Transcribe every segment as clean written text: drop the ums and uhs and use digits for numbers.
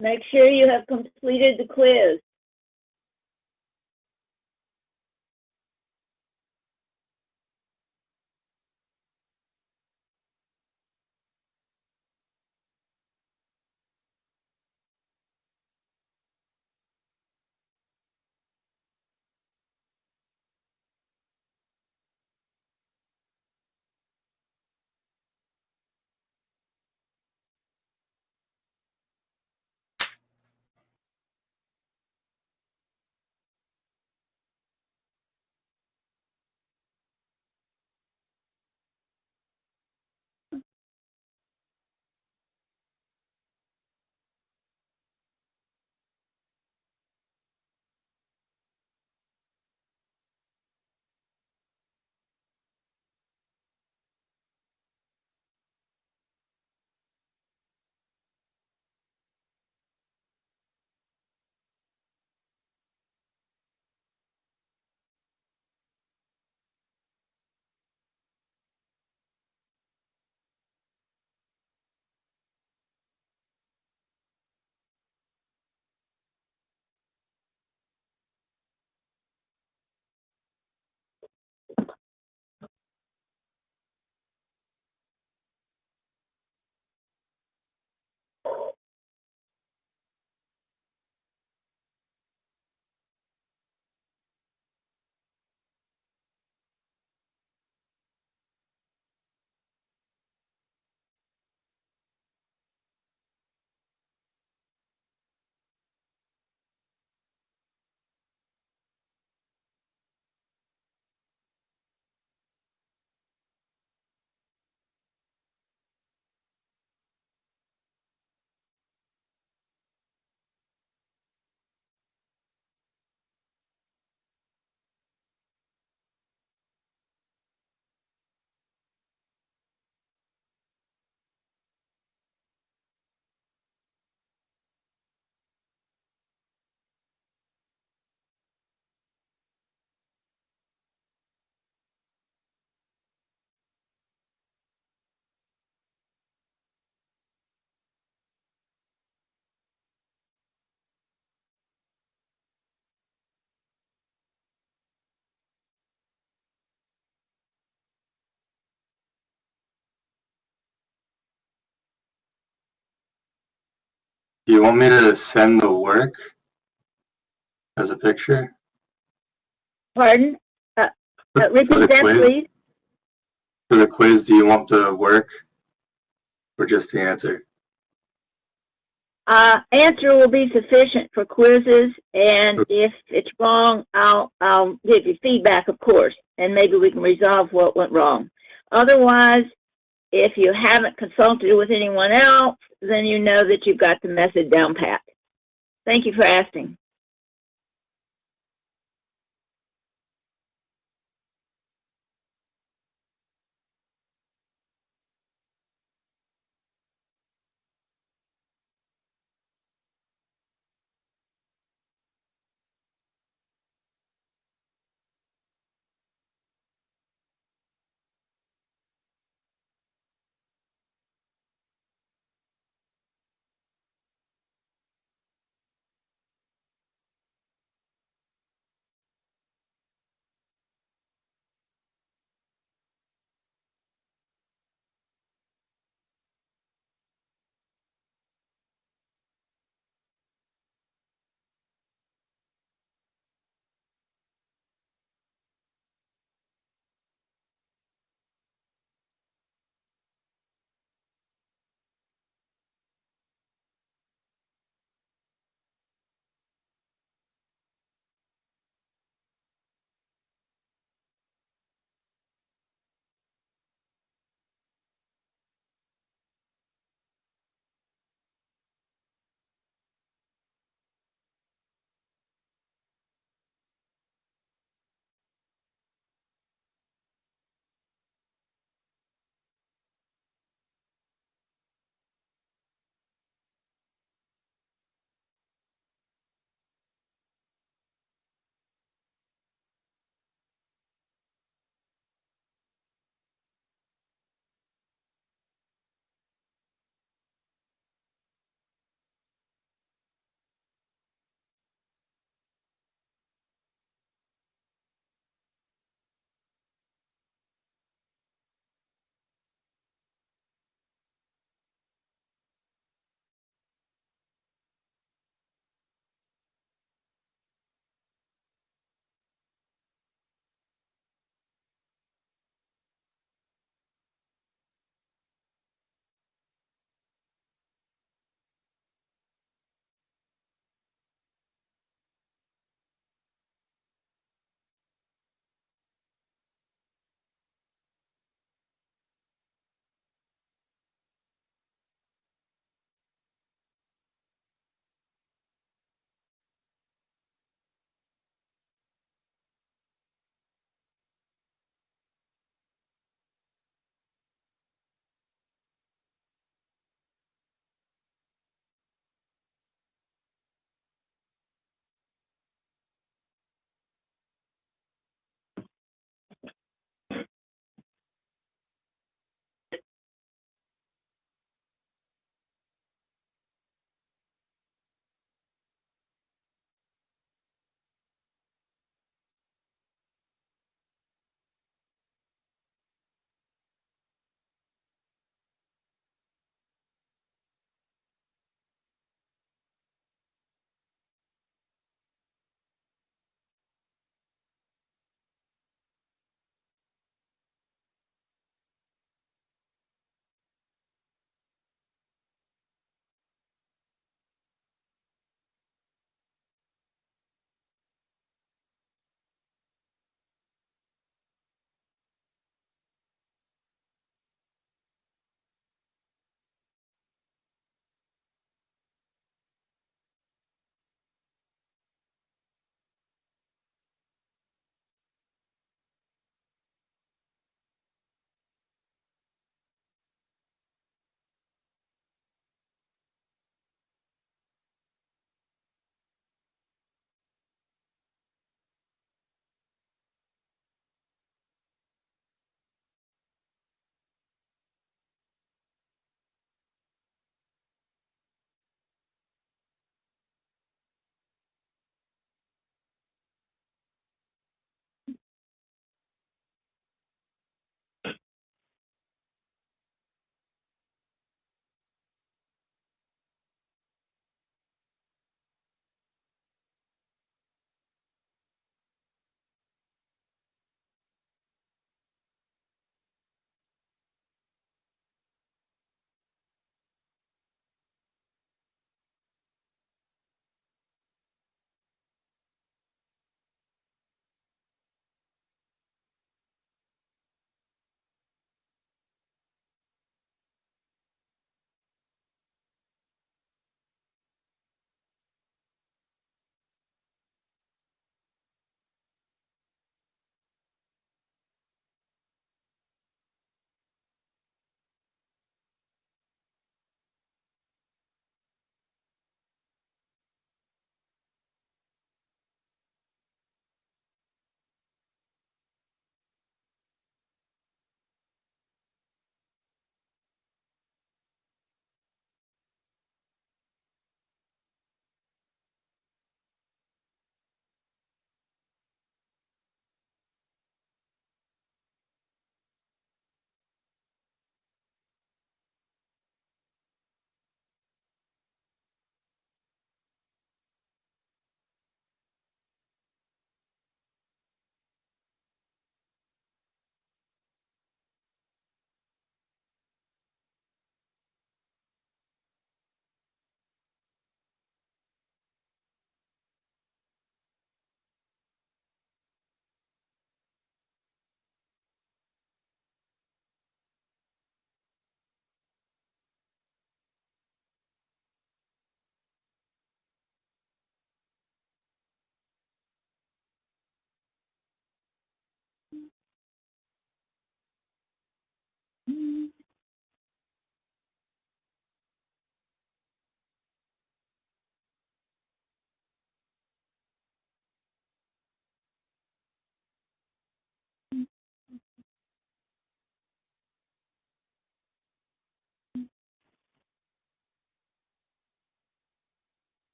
Make sure you have completed the quiz. Do you want me to send the work as a picture? Pardon? Repeat that, please. For the quiz, do you want the work or just the answer? Answer will be sufficient for quizzes, and if it's wrong, I'll give you feedback, of course, and maybe we can resolve what went wrong. Otherwise, if you haven't consulted with anyone else, then you know that you've got the method down pat. Thank you for asking.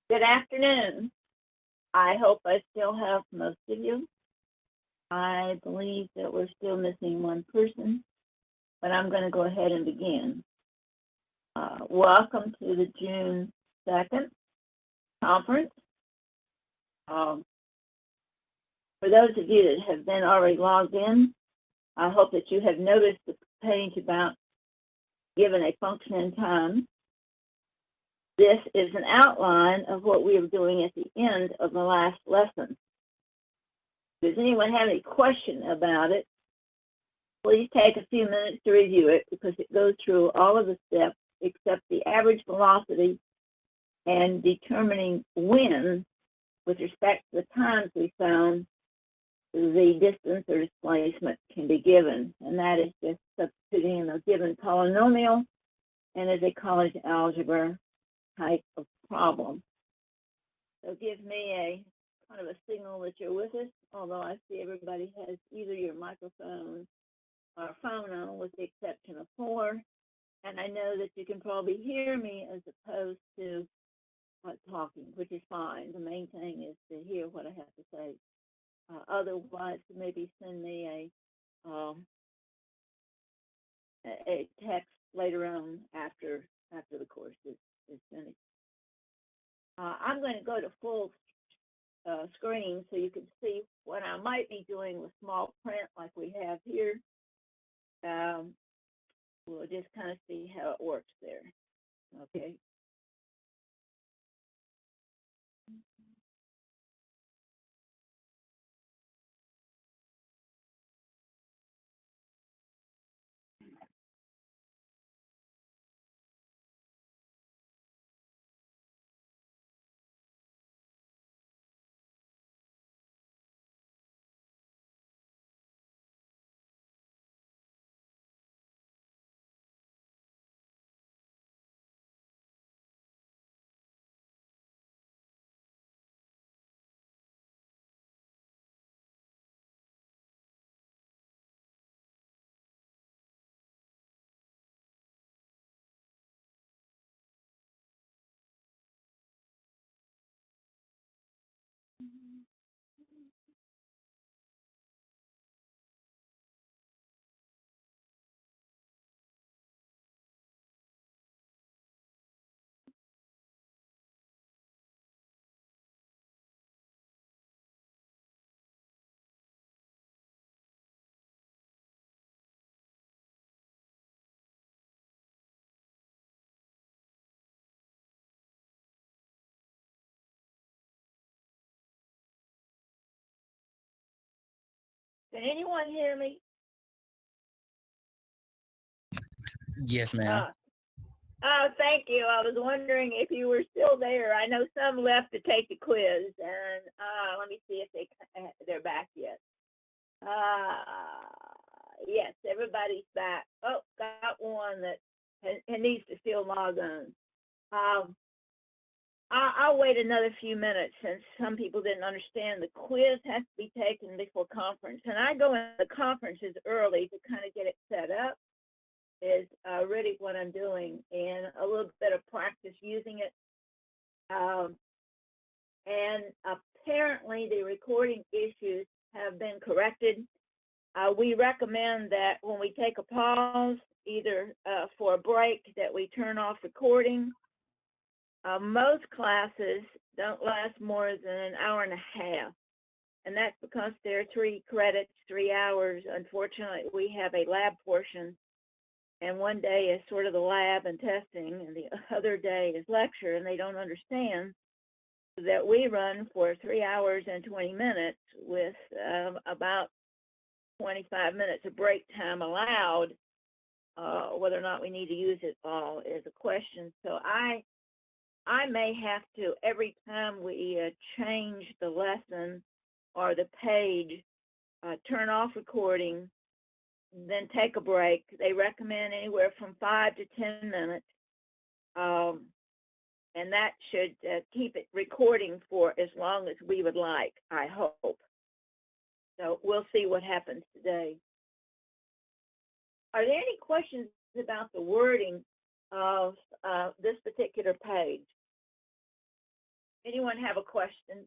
Good afternoon. I hope I still have most of you. I believe that we're still missing one person, but I'm going to go ahead and begin. Welcome to the June 2nd conference. For those of you that have been already logged in, I hope that you have noticed the page about given a function in time. This is an outline of what we are doing at the end of the last lesson. Does anyone have any question about it? Please take a few minutes to review it because it goes through all of the steps except the average velocity and determining when, with respect to the times we found, the distance or displacement can be given. And that is just substituting in a given polynomial and as a college algebra type of problem. So give me a kind of a signal that you're with us, although I see everybody has either your microphone or phone on with the exception of 4. And I know that you can probably hear me as opposed to talking, which is fine. The main thing is to hear what I have to say. Otherwise, maybe send me a text later on after the course is finished. I'm going to go to full screen so you can see what I might be doing with small print like we have here. We'll just kind of see how it works there. Okay. Can anyone hear me? Yes, ma'am. Oh, thank you. I was wondering if you were still there. I know some left to take the quiz, and let me see if they're back yet. Yes, everybody's back. Oh, got one that needs to still log on. I'll wait another few minutes since some people didn't understand. The quiz has to be taken before conference, and I go in the conferences early to kind of get it set up. Is really what I'm doing, and a little bit of practice using it. And apparently the recording issues have been corrected. We recommend that when we take a pause, either for a break, that we turn off recording. Most classes don't last more than an hour and a half, and that's because there are 3 credits, 3 hours. Unfortunately, we have a lab portion, and one day is sort of the lab and testing, and the other day is lecture, and they don't understand that we run for 3 hours and 20 minutes with about 25 minutes of break time allowed. Whether or not we need to use it all is a question. So I may have to, every time we change the lesson or the page, turn off recording, then take a break. They recommend anywhere from 5 to 10 minutes, and that should keep it recording for as long as we would like, I hope. So we'll see what happens today. Are there any questions about the wording of this particular page? Anyone have a question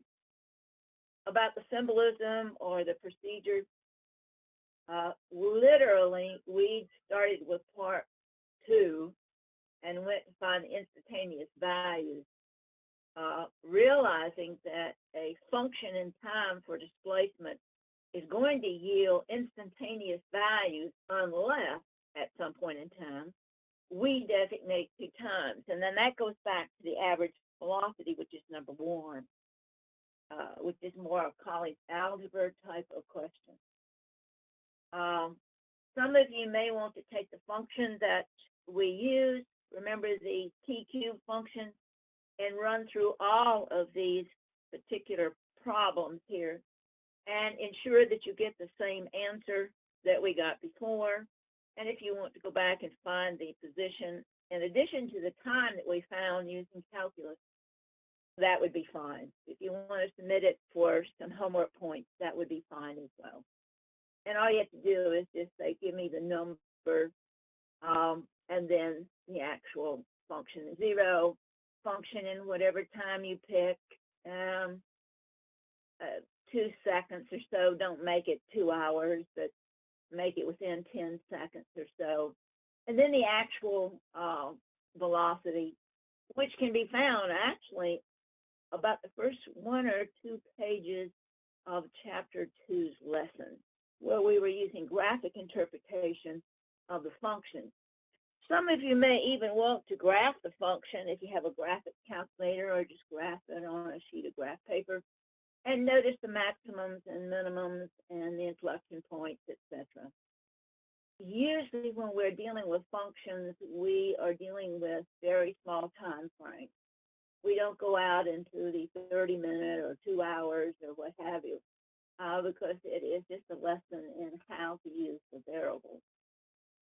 about the symbolism or the procedure? Literally, we started with part 2 and went to find instantaneous values, realizing that a function in time for displacement is going to yield instantaneous values unless, at some point in time, we designate 2 times. And then that goes back to the average velocity, which is number 1, which is more a college algebra type of question. Some of you may want to take the function that we use, remember the TQ function, and run through all of these particular problems here and ensure that you get the same answer that we got before. And if you want to go back and find the position, in addition to the time that we found using calculus, that would be fine. If you want to submit it for some homework points, that would be fine as well. And all you have to do is just say, give me the number, and then the actual function, 0, function in whatever time you pick, 2 seconds or so. Don't make it 2 hours, but make it within 10 seconds or so. And then the actual velocity, which can be found actually about the first 1 or 2 pages of Chapter 2's lesson, where we were using graphic interpretation of the function. Some of you may even want to graph the function if you have a graphic calculator, or just graph it on a sheet of graph paper and notice the maximums and minimums and the inflection points, etc. Usually when we're dealing with functions, we are dealing with very small time frames. We don't go out into the 30-minute or 2 hours or what have you, because it is just a lesson in how to use the variables.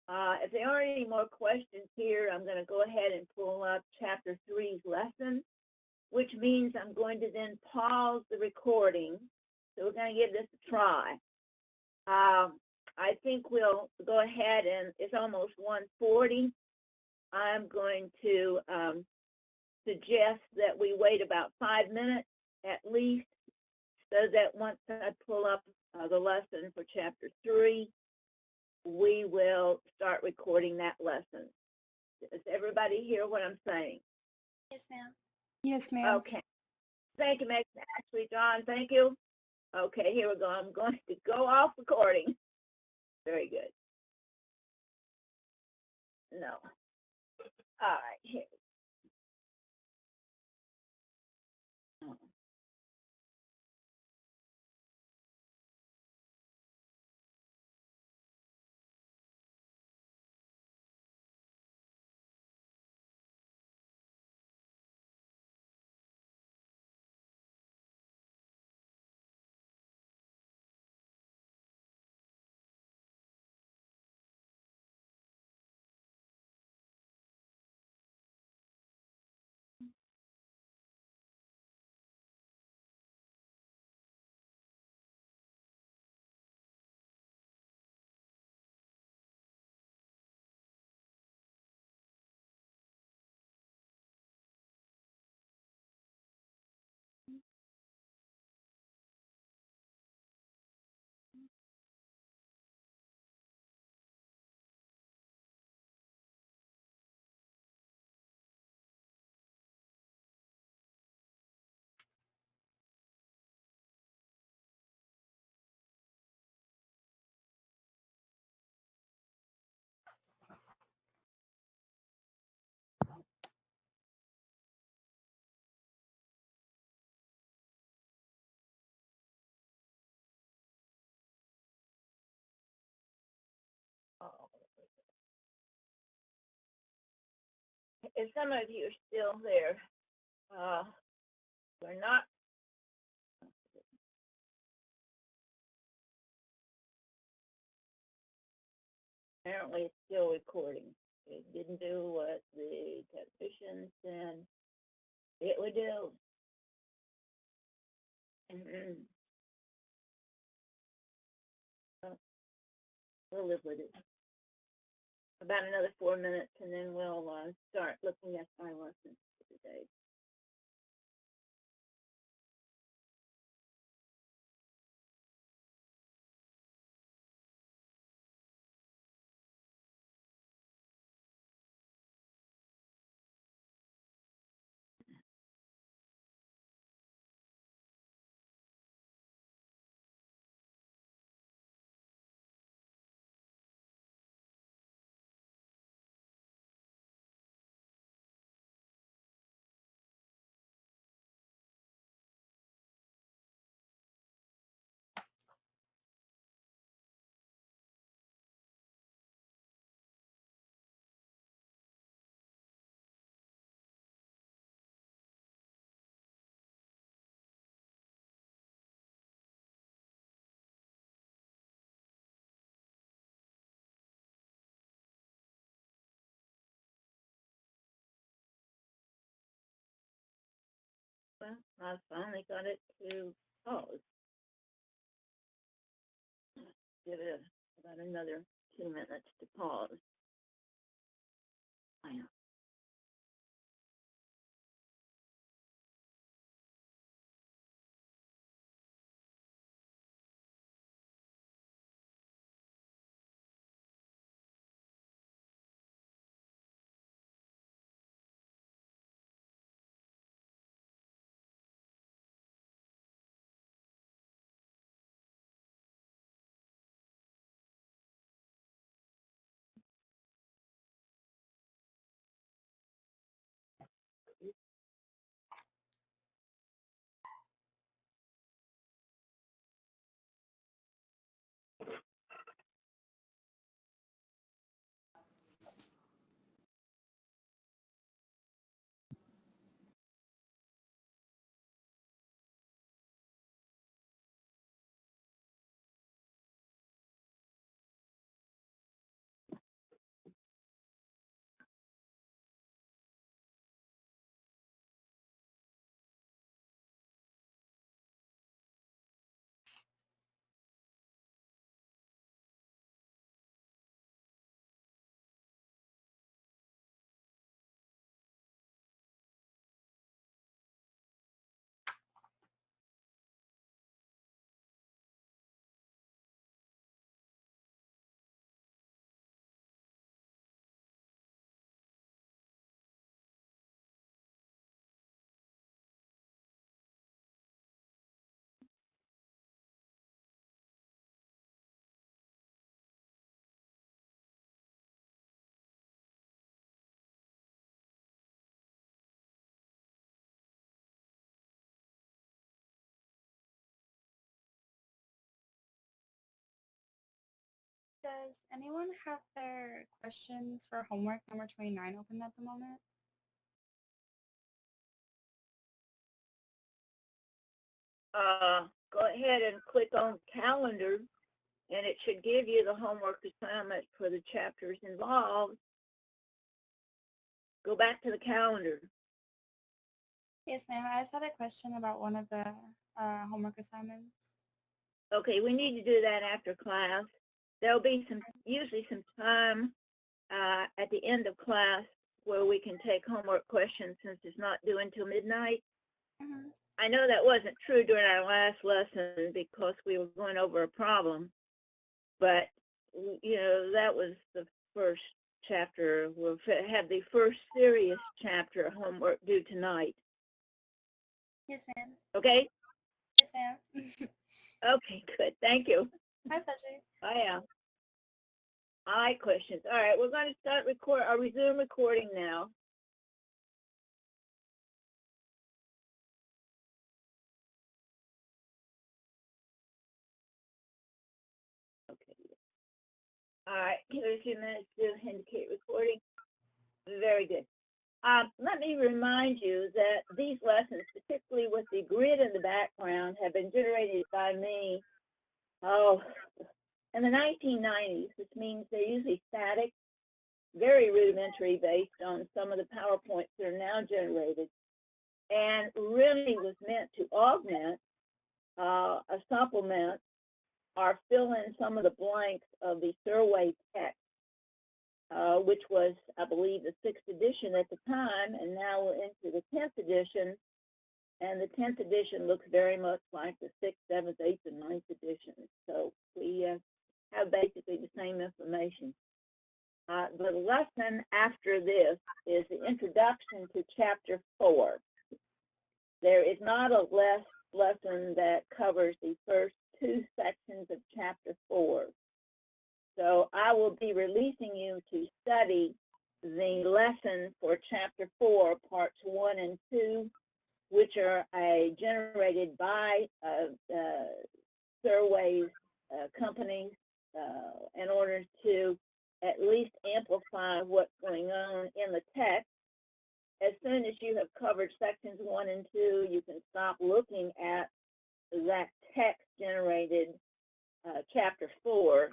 If there aren't any more questions here, I'm going to go ahead and pull up Chapter 3's lesson, which means I'm going to then pause the recording. So we're going to give this a try. I think we'll go ahead, and it's almost 1:40. I'm going to suggest that we wait about 5 minutes at least, so that once I pull up the lesson for Chapter 3, we will start recording that lesson. Does everybody hear what I'm saying? Yes, ma'am. Yes, ma'am. Okay. Thank you, Megan. Ashley, John, thank you. Okay, here we go. I'm going to go off recording. Very good. No. All right, here. If some of you are still there, we're not. Apparently, it's still recording. It didn't do what the technician said it would do. We'll live with it. About another 4 minutes, and then we'll start looking at my lesson for today. Well, I finally got it to pause. Give it about another 2 minutes to pause. I know. Does anyone have their questions for homework number 29 open at the moment? Go ahead and click on calendar, and it should give you the homework assignment for the chapters involved. Go back to the calendar. Yes, ma'am. I just had a question about one of the homework assignments. Okay, we need to do that after class. There'll be usually some time at the end of class where we can take homework questions since it's not due until midnight. Mm-hmm. I know that wasn't true during our last lesson because we were going over a problem, but that was the first chapter. We'll have the first serious chapter homework due tonight. Yes, ma'am. Okay? Yes, ma'am. Okay, good. Thank you. My pleasure. Bye. Questions. All right, we're going to start resume recording now. Okay. All right, give it a few minutes to indicate recording. Very good. Let me remind you that these lessons, particularly with the grid in the background, have been generated by me, in the 1990s, which means they're usually static, very rudimentary based on some of the PowerPoints that are now generated, and really was meant to augment, supplement, or fill in some of the blanks of the Survey text, which was, I believe, the 6th edition at the time, and now we're into the 10th edition, and the 10th edition looks very much like the 6th, 7th, 8th, and 9th editions. So we have basically the same information. The lesson after this is the introduction to Chapter 4. There is not a lesson that covers the first 2 sections of Chapter 4. So I will be releasing you to study the lesson for Chapter 4, Parts 1 and 2, which are generated by Survey's companies in order to at least amplify what's going on in the text. As soon as you have covered sections 1 and 2, you can stop looking at that text-generated Chapter 4,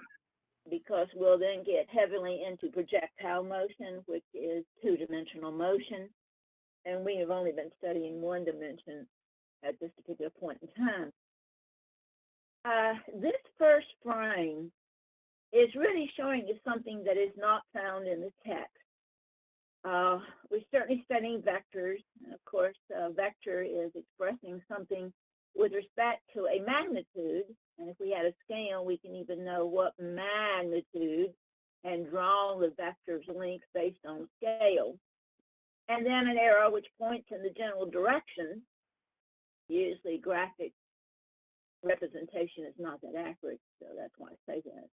because we'll then get heavily into projectile motion, which is 2-dimensional motion, and we have only been studying 1 dimension at this particular point in time. This first frame is really showing you something that is not found in the text. We're certainly studying vectors, and of course, a vector is expressing something with respect to a magnitude, and if we had a scale, we can even know what magnitude and draw the vector's length based on scale. And then an arrow which points in the general direction. Usually graphic representation is not that accurate, so that's why I say that.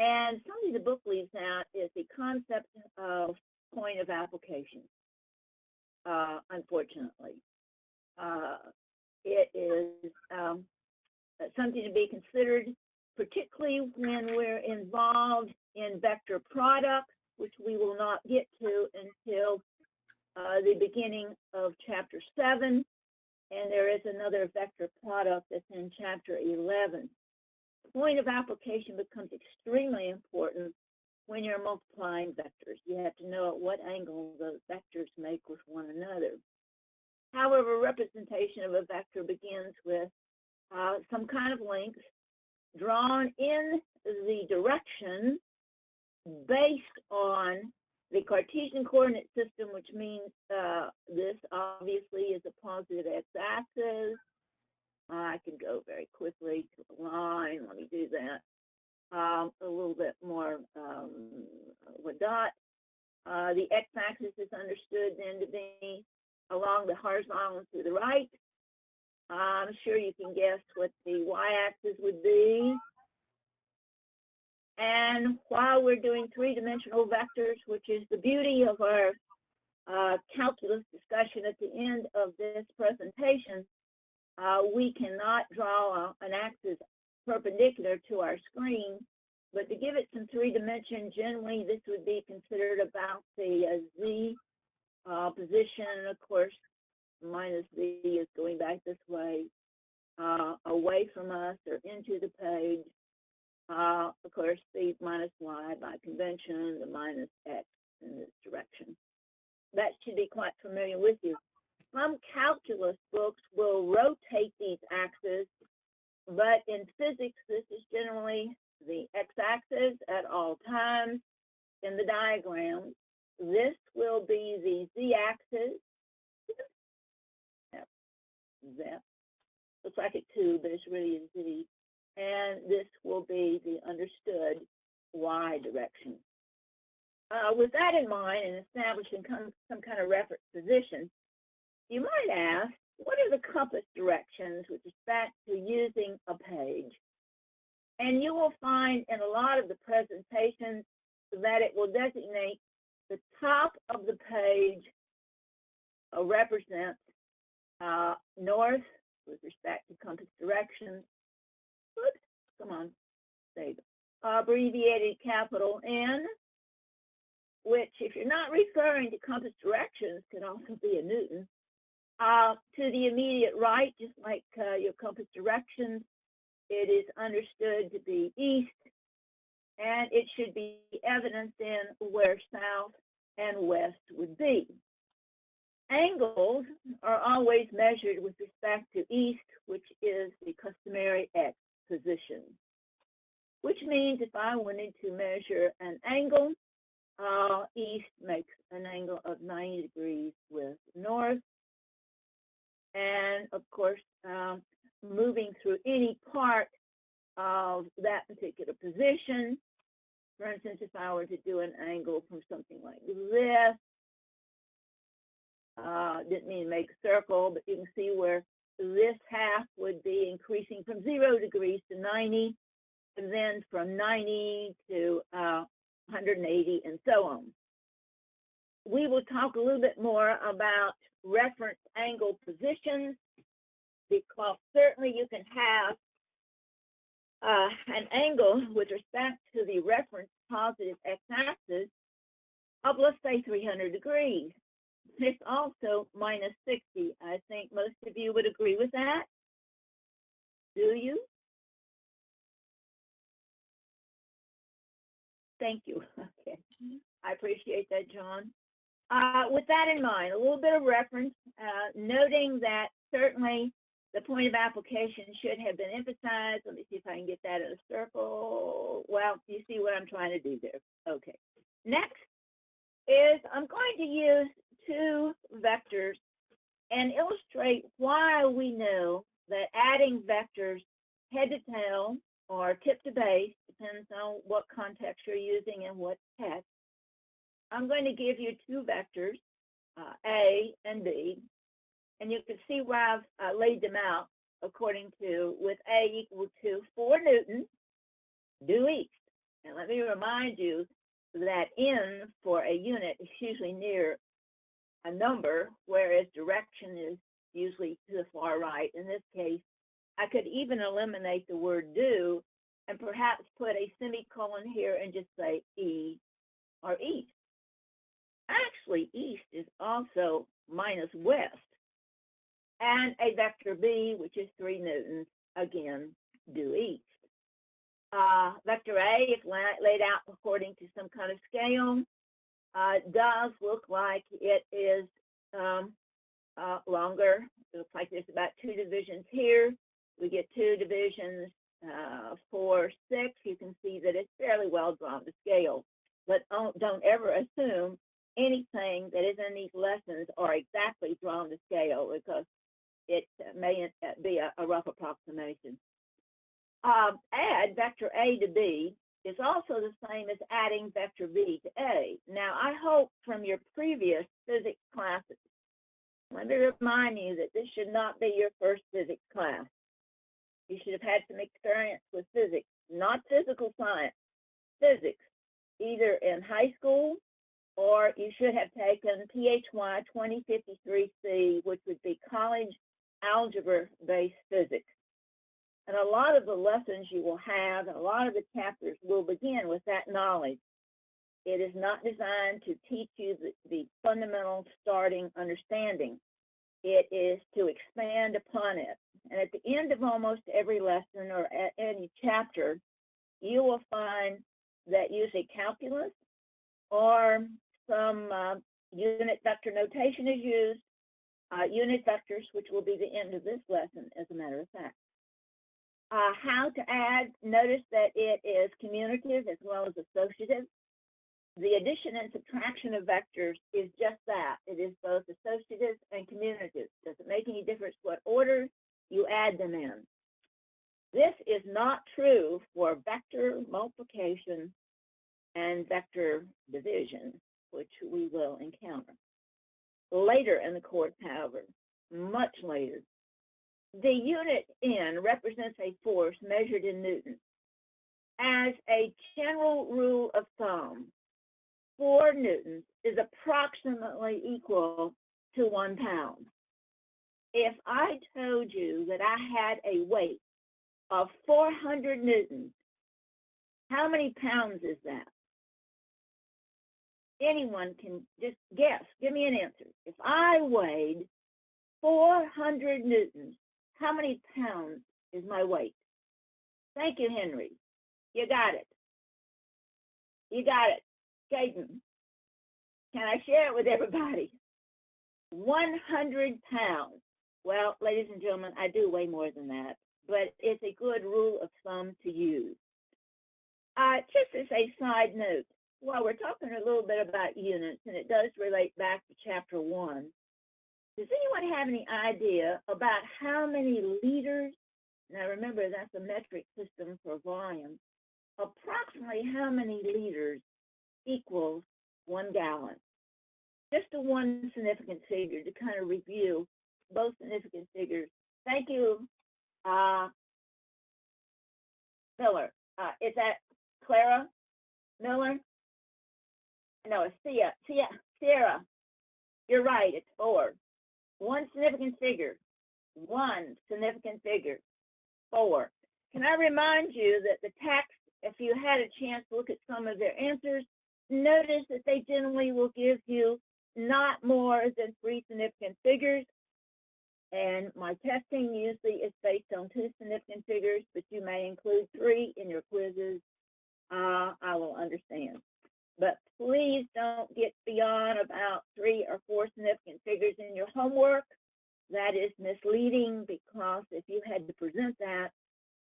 And something the book leaves out is the concept of point of application, unfortunately. It is something to be considered, particularly when we're involved in vector products, which we will not get to until the beginning of Chapter 7, and there is another vector product that's in Chapter 11. Point of application becomes extremely important when you're multiplying vectors. You have to know at what angle those vectors make with one another. However, representation of a vector begins with some kind of length drawn in the direction based on the Cartesian coordinate system, which means this obviously is a positive x-axis. I can go very quickly to the line. Let me do that. A little bit more with dot. The x-axis is understood then to be along the horizontal to the right. I'm sure you can guess what the y-axis would be. And while we're doing three-dimensional vectors, which is the beauty of our calculus discussion at the end of this presentation, we cannot draw an axis perpendicular to our screen, but to give it some three-dimension, generally this would be considered about the z position. And of course, minus z is going back this way, away from us or into the page. Of course, the minus y by convention, the minus x in this direction. That should be quite familiar with you. Some calculus books will rotate these axes, but in physics, this is generally the x-axis at all times in the diagram. This will be the z-axis. That looks like a 2, but it's really a z. And this will be the understood y direction. With that in mind and establishing some kind of reference position, you might ask, what are the compass directions with respect to using a page? And you will find in a lot of the presentations that it will designate the top of the page represents north with respect to compass directions. Oops, come on, save it. Abbreviated capital N, which if you're not referring to compass directions can also be a Newton. To the immediate right, just like your compass directions, it is understood to be east, and it should be evident then where south and west would be. Angles are always measured with respect to east, which is the customary x position, which means if I wanted to measure an angle, east makes an angle of 90 degrees with north. And of course, moving through any part of that particular position, for instance, if I were to do an angle from something like this, didn't mean to make a circle, but you can see where this half would be increasing from 0 degrees to 90, and then from 90 to 180, and so on. We will talk a little bit more about reference angle positions, because certainly you can have an angle with respect to the reference positive x-axis of, let's say, 300 degrees. It's also minus 60. I think most of you would agree with that. Do you? Thank you. Okay. I appreciate that, John. With that in mind, a little bit of reference, noting that certainly the point of application should have been emphasized. Let me see if I can get that in a circle. Well, you see what I'm trying to do there. Okay. Next is I'm going to use two vectors and illustrate why we know that adding vectors head to tail or tip to base, depends on what context you're using and what text. I'm going to give you two vectors, A and B, and you can see where I've laid them out according to, with A equal to 4 newtons, due east. And let me remind you that N for a unit is usually near a number, whereas direction is usually to the far right. In this case, I could even eliminate the word due and perhaps put a semicolon here and just say E or east. Actually, east is also minus west. And a vector B, which is 3 newtons, again, due east. Vector A, if laid out according to some kind of scale, does look like it is longer. It looks like there's about 2 divisions here. We get 2 divisions, 4, 6. You can see that it's fairly well drawn to scale. But don't ever assume anything that is in these lessons are exactly drawn to scale, because it may be a rough approximation. Add vector A to B is also the same as adding vector B to A. Now, I hope from your previous physics classes, let me remind you that this should not be your first physics class. You should have had some experience with physics, not physical science, physics, either in high school, or you should have taken PHY 2053C, which would be college algebra-based physics. And a lot of the lessons you will have, and a lot of the chapters will begin with that knowledge. It is not designed to teach you the fundamental starting understanding. It is to expand upon it. And at the end of almost every lesson or at any chapter, you will find that usually calculus or some unit vector notation is used, unit vectors, which will be the end of this lesson, as a matter of fact. How to add, notice that it is commutative as well as associative. The addition and subtraction of vectors is just that. It is both associative and commutative. Doesn't make any difference what order you add them in. This is not true for vector multiplication and vector division, which we will encounter later in the course, however, much later. The unit N represents a force measured in newtons. As a general rule of thumb, 4 newtons is approximately equal to 1 pound. If I told you that I had a weight of 400 newtons, how many pounds is that? Anyone can just guess. Give me an answer. If I weighed 400 newtons, how many pounds is my weight? Thank you, Henry. You got it. You got it. Caden, can I share it with everybody? 100 pounds. Well, ladies and gentlemen, I do weigh more than that, but it's a good rule of thumb to use. Just as a side note, while we're talking a little bit about units, and it does relate back to Chapter 1, does anyone have any idea about how many liters, now remember that's a metric system for volume, approximately how many liters equals 1 gallon? Just a one significant figure to kind of review both significant figures. Thank you, Miller. Is that Clara Miller? No, it's Sierra. You're right, it's 4. One significant figure. 4. Can I remind you that the text, if you had a chance to look at some of their answers, notice that they generally will give you not more than 3 significant figures. And my testing usually is based on 2 significant figures, but you may include 3 in your quizzes. I will understand. but please don't get beyond about 3 or 4 significant figures in your homework. That is misleading, because if you had to present that,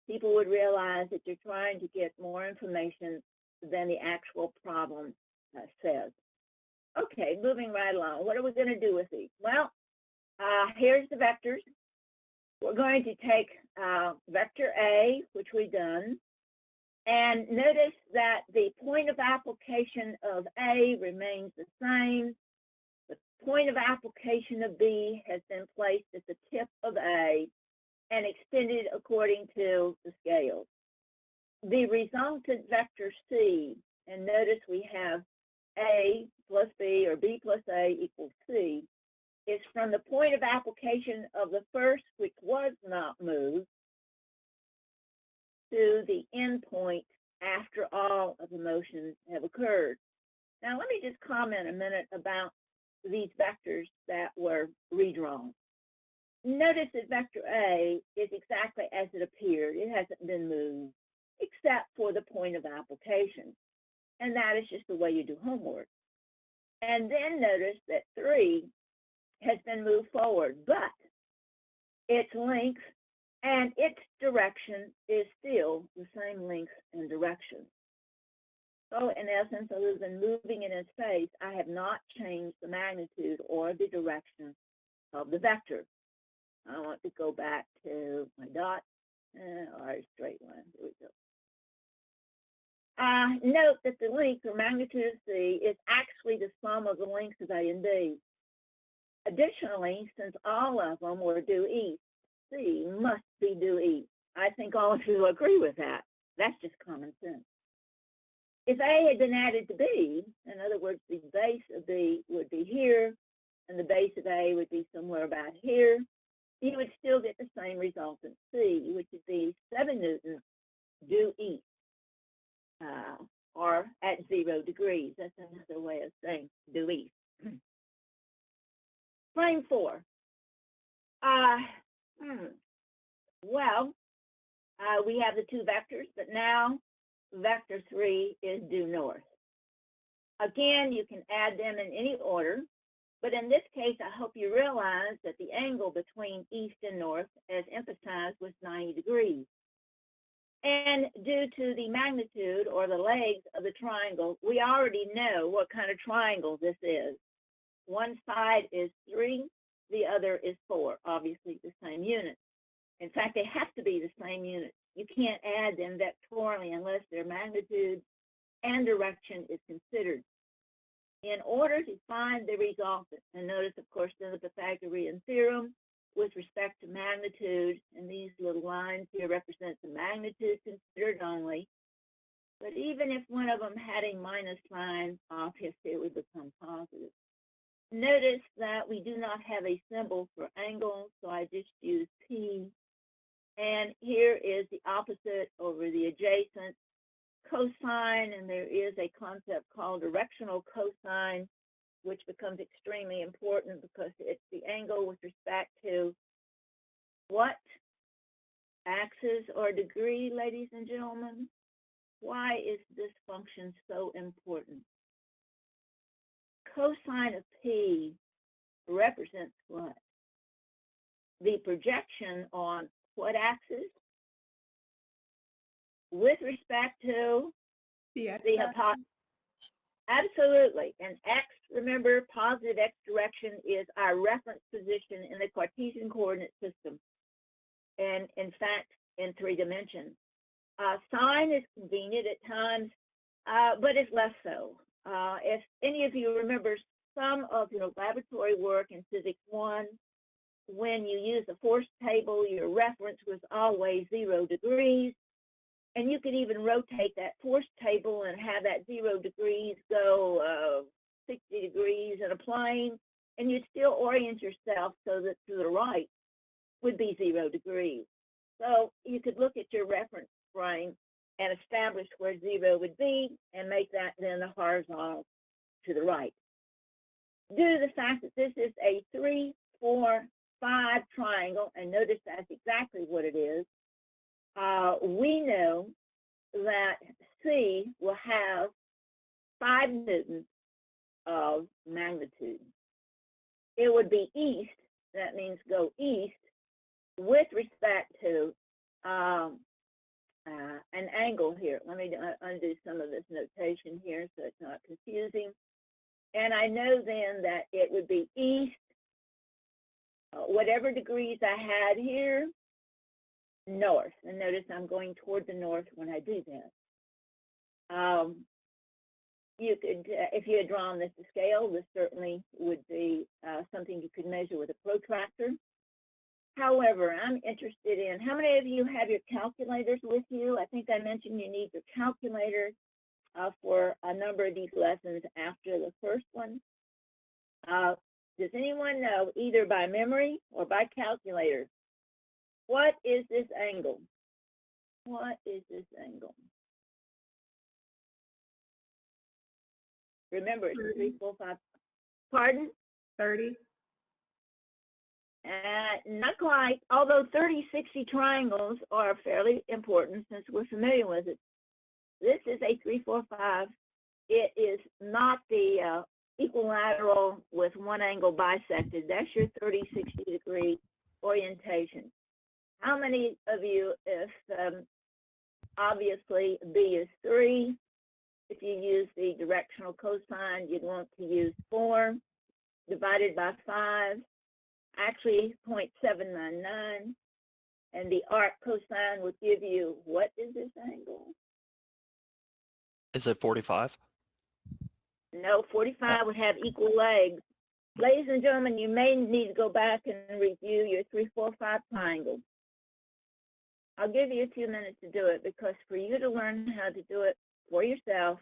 people would realize that you're trying to get more information than the actual problem says. Okay, moving right along. What are we going to do with these? Well, here's the vectors. We're going to take vector A, which we've done, and notice that the point of application of A remains the same. The point of application of B has been placed at the tip of A and extended according to the scales. The resultant vector C, and notice we have A plus B or B plus A equals C, is from the point of application of the first, which was not moved, to the end point after all of the motions have occurred. Now let me just comment a minute about these vectors that were redrawn. Notice that vector A is exactly as it appeared. It hasn't been moved except for the point of application. And that is just the way you do homework. And then notice that 3 has been moved forward, but its length and its direction is still the same length and direction. So in essence, other than moving it in space, I have not changed the magnitude or the direction of the vector. I want to go back to my dot or a straight line. Here we go. Note that the length or magnitude of C is actually the sum of the lengths of A and B. Additionally, since all of them were due east, C must be due east. I think all of you will agree with that. That's just common sense. If A had been added to B, in other words, the base of B would be here, and the base of A would be somewhere about here, you would still get the same resultant C, which would be 7 newtons due east, or at 0 degrees. That's another way of saying due east. Frame 4. Well, we have the 2 vectors, but now vector 3 is due north. Again, you can add them in any order, but in this case, I hope you realize that the angle between east and north, as emphasized, was 90 degrees. And due to the magnitude or the legs of the triangle, we already know what kind of triangle this is. One side is 3, the other is 4, obviously the same unit. In fact, they have to be the same unit. You can't add them vectorially unless their magnitude and direction is considered. In order to find the resultant, and notice, of course, in the Pythagorean theorem, with respect to magnitude, and these little lines here represent the magnitude considered only, but even if one of them had a minus sign, obviously it would become positive. Notice that we do not have a symbol for angle, so I just use P. And here is the opposite over the adjacent, cosine, and there is a concept called directional cosine, which becomes extremely important because it's the angle with respect to what? Axis or degree, ladies and gentlemen? Why is this function so important? Cosine of P represents what? The projection on what axis? With respect to The hypotenuse. Absolutely. And x, remember, positive x direction is our reference position in the Cartesian coordinate system. And in fact, in 3 dimensions. Sine is convenient at times, but it's less so. If any of you remember some of your laboratory work in Physics 1, when you use the force table, your reference was always 0 degrees. And you could even rotate that force table and have that 0 degrees go 60 degrees in a plane, and you'd still orient yourself so that to the right would be 0 degrees. So you could look at your reference frame and establish where 0 would be and make that then the horizontal to the right. Due to the fact that this is a 3, 4, 5 triangle, and notice that's exactly what it is, we know that C will have 5 newtons of magnitude. It would be east, that means go east, with respect to an angle here. Let me undo some of this notation here so it's not confusing. And I know then that it would be east, whatever degrees I had here, north. And notice I'm going toward the north when I do that. You could, if you had drawn this to scale, this certainly would be something you could measure with a protractor. However, I'm interested in, how many of you have your calculators with you? I think I mentioned you need your calculator for a number of these lessons after the first one. Does anyone know, either by memory or by calculator, what is this angle? What is this angle? Remember, it's 3, 4, 5. Pardon? 30. Not quite, although 30-60 triangles are fairly important since we're familiar with it. This is a 3, 4, 5. It is not the equilateral with one angle bisected. That's your 30-60 degree orientation. How many of you, if obviously B is 3, if you use the directional cosine, you'd want to use 4 divided by 5, actually 0.799, and the arc cosine would give you, what is this angle? Is it 45? No, 45 would have equal legs. Ladies and gentlemen, you may need to go back and review your 3, 4, 5 triangle. I'll give you a few minutes to do it, because for you to learn how to do it for yourself,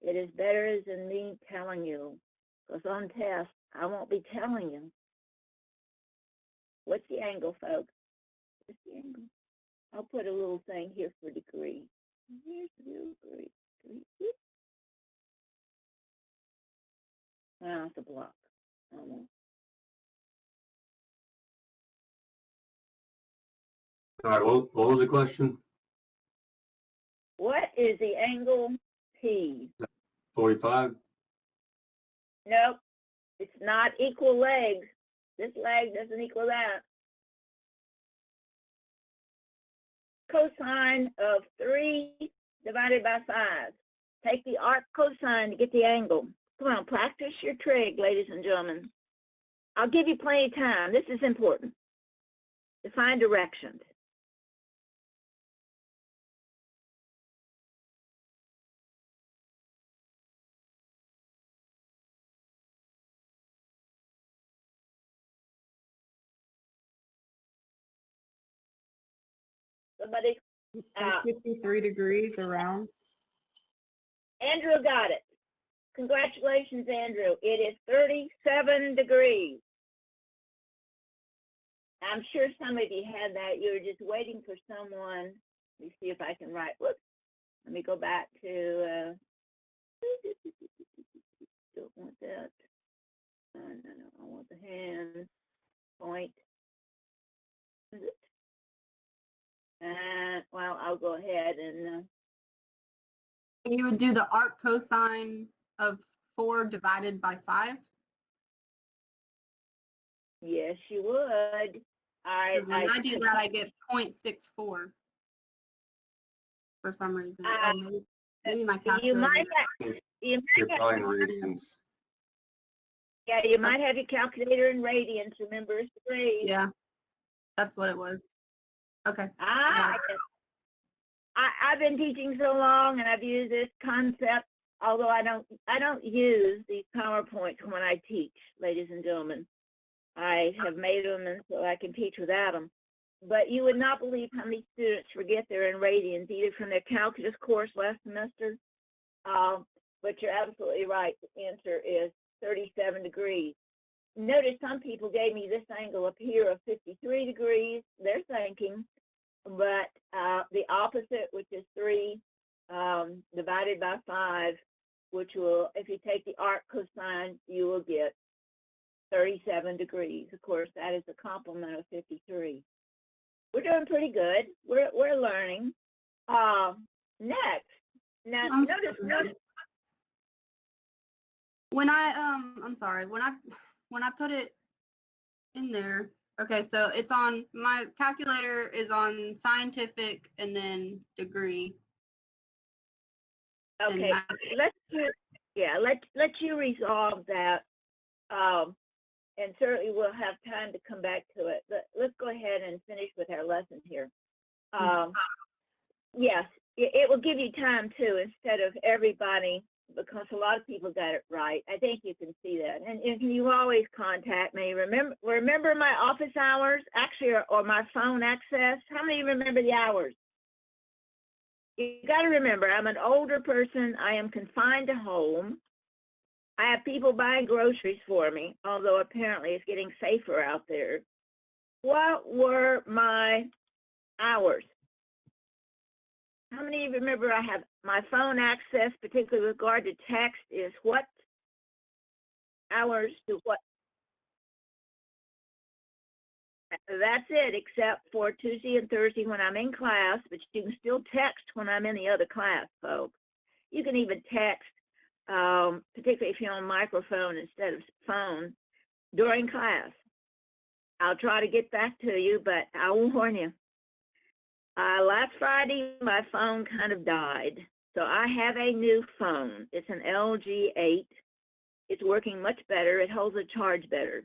it is better than me telling you. Because on test, I won't be telling you. What's the angle, folks? What's the angle? I'll put a little thing here for degree. Here's the degree. Ah, it's a block. All right, what was the question? What is the angle P? 45? Nope, it's not equal legs. This leg doesn't equal that. Cosine of 3 divided by 5. Take the arc cosine to get the angle. Come on, practice your trig, ladies and gentlemen. I'll give you plenty of time. This is important. Define directions. Somebody, 53 degrees around. Andrew got it. Congratulations, Andrew. It is 37 degrees. I'm sure some of you had that. You were just waiting for someone. Let me see if I can write. Whoops. Let me go back to, don't want that. No, I want the hand point. Is it? Well, I'll go ahead and You would do the arc cosine of 4 divided by 5? yes, you would. When I do that, I get 0.64 for some reason. Maybe my You might calculator. have, You're probably in radians. yeah, you might have your calculator in radians. Remember, it's degrees. Yeah, that's what it was. Okay. I've been teaching so long, and I've used this concept. Although I don't use these PowerPoints when I teach, ladies and gentlemen. I have made them, and so I can teach without them. But you would not believe how many students forget they're in radians, either from their calculus course last semester. But you're absolutely right. The answer is 37 degrees. Notice some people gave me this angle up here of 53 degrees. They're thinking, but the opposite, which is 3 divided by 5, which will, if you take the arc cosine, you will get 37 degrees. Of course, that is a complement of 53. We're doing pretty good. We're learning. Next, now notice When I'm sorry, when I put it in there, okay, so it's on, my calculator is on scientific and then degree. and Okay, math. let you resolve that. And certainly we'll have time to come back to it. Let's go ahead and finish with our lesson here. Yes, it will give you time too, instead of everybody, because a lot of people got it right. I think you can see that. And you always contact me. Remember my office hours, actually, or my phone access? How many remember the hours? You got to remember, I'm an older person. I am confined to home. I have people buying groceries for me, although apparently it's getting safer out there. What were my hours? How many of you remember I have my phone access, particularly with regard to text, is what hours to what? That's it, except for Tuesday and Thursday when I'm in class, but you can still text when I'm in the other class, folks. You can even text, particularly if you're on microphone instead of phone, during class. I'll try to get back to you, but I will warn you. Last Friday, my phone kind of died, so I have a new phone. It's an LG 8. It's working much better. It holds a charge better.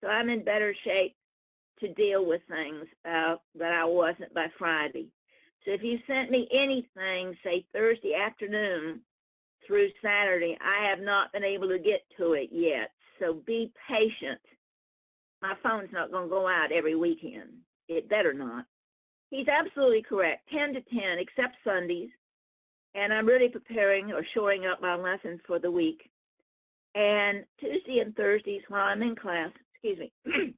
So I'm in better shape to deal with things that I wasn't by Friday. So if you sent me anything, say Thursday afternoon through Saturday, I have not been able to get to it yet. So be patient. My phone's not going to go out every weekend. It better not. He's absolutely correct, 10 to 10, except Sundays. And I'm really preparing or shoring up my lessons for the week. And Tuesday and Thursdays while I'm in class, excuse me,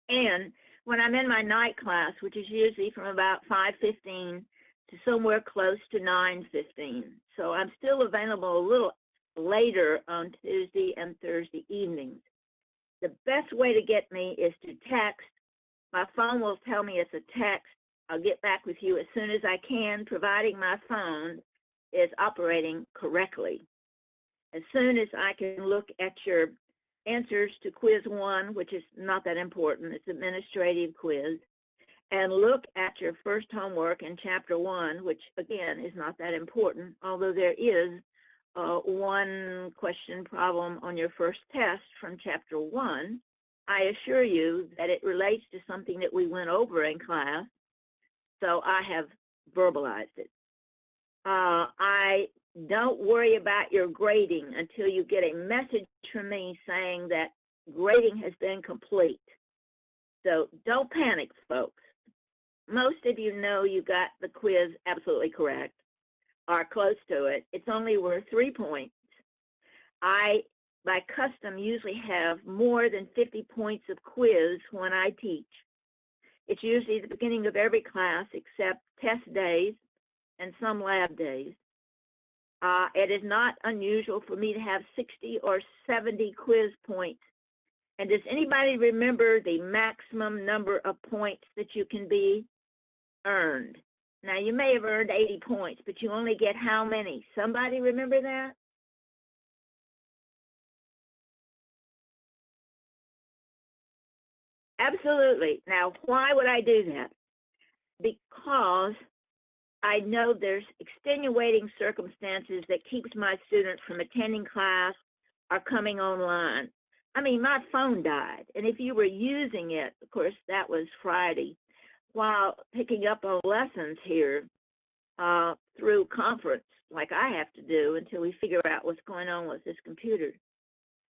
and when I'm in my night class, which is usually from about 5:15 to somewhere close to 9:15. So I'm still available a little later on Tuesday and Thursday evenings. The best way to get me is to text. My phone will tell me it's a text. I'll get back with you as soon as I can, providing my phone is operating correctly. As soon as I can look at your answers to quiz 1, which is not that important, it's an administrative quiz, and look at your first homework in chapter 1, which again is not that important, although there is one question problem on your first test from chapter 1. I assure you that it relates to something that we went over in class, so I have verbalized it. I don't worry about your grading until you get a message from me saying that grading has been complete. So don't panic, folks. Most of you know you got the quiz absolutely correct or close to it. It's only worth 3 points. I, by custom, usually have more than 50 points of quiz when I teach. It's usually the beginning of every class except test days and some lab days. It is not unusual for me to have 60 or 70 quiz points. And does anybody remember the maximum number of points that you can be earned? Now, you may have earned 80 points, but you only get how many? Somebody remember that? Absolutely. Now, why would I do that? Because I know there's extenuating circumstances that keeps my students from attending class or coming online. I mean, my phone died, and if you were using it, of course, that was Friday, while picking up on lessons here through conference, like I have to do until we figure out what's going on with this computer.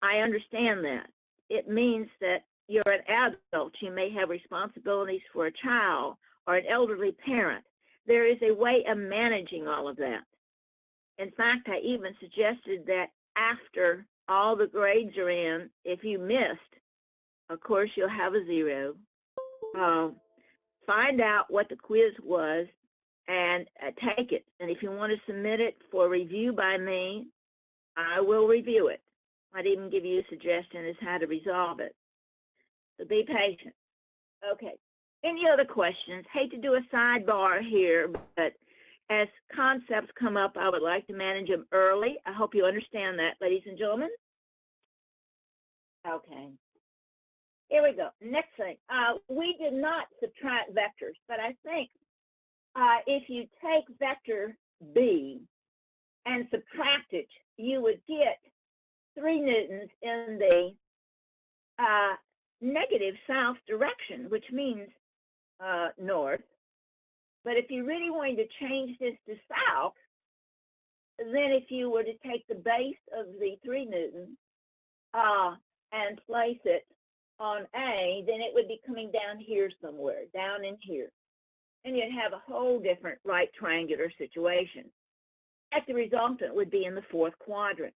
I understand that. It means that you're an adult. You may have responsibilities for a child or an elderly parent. There is a way of managing all of that. In fact, I even suggested that after all the grades are in, if you missed, of course, you'll have a 0. Find out what the quiz was and take it. And if you want to submit it for review by me, I will review it. I'd even give you a suggestion as how to resolve it. So be patient. Okay. Any other questions? Hate to do a sidebar here, but as concepts come up, I would like to manage them early. I hope you understand that, ladies and gentlemen. Okay. Here we go. Next thing. We did not subtract vectors, but I think if you take vector B and subtract it, you would get 3 newtons in the negative south direction, which means north. But if you really wanted to change this to south, then if you were to take the base of the 3 newtons and place it on A, then it would be coming down here somewhere, down in here. And you'd have a whole different right triangular situation. At the resultant would be in the 4th quadrant.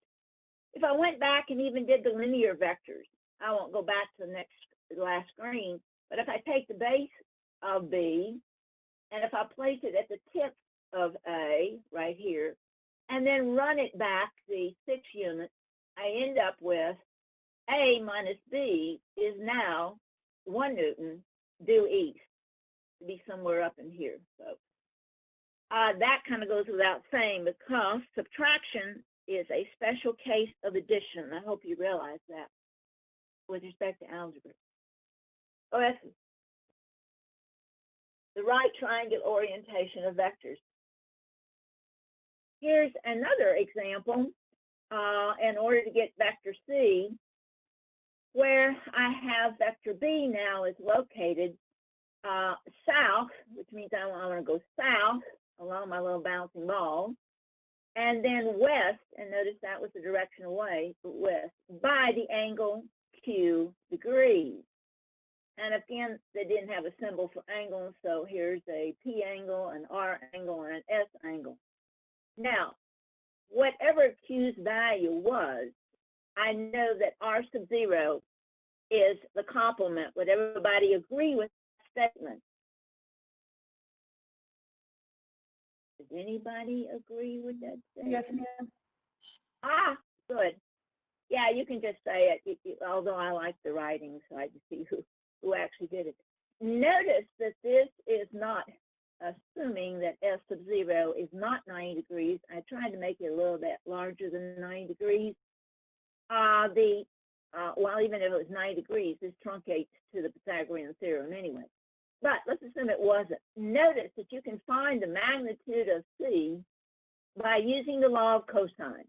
If I went back and even did the linear vectors, I won't go back to the last screen, but if I take the base of B, and if I place it at the tip of A, right here, and then run it back the 6 units, I end up with A minus B is now 1 newton due east, to be somewhere up in here. So that kind of goes without saying, because subtraction is a special case of addition. I hope you realize that with respect to algebra. Oh, that's the right triangle orientation of vectors. Here's another example in order to get vector C, where I have vector B now is located south, which means I want to go south along my little bouncing ball, and then west, and notice that was the direction away, west, by the angle Q degrees. And again, they didn't have a symbol for angles, so here's a P angle, an R angle, and an S angle. Now, whatever Q's value was, I know that R sub 0 is the complement. Would everybody agree with that statement? Does anybody agree with that statement? Yes, ma'am. Ah, good. Yeah, you can just say it, although I like the writing, so I just see who actually did it. Notice that this is not assuming that S sub 0 is not 90 degrees. I tried to make it a little bit larger than 90 degrees. Well, even if it was 90 degrees, this truncates to the Pythagorean theorem anyway. But let's assume it wasn't. Notice that you can find the magnitude of C by using the law of cosine.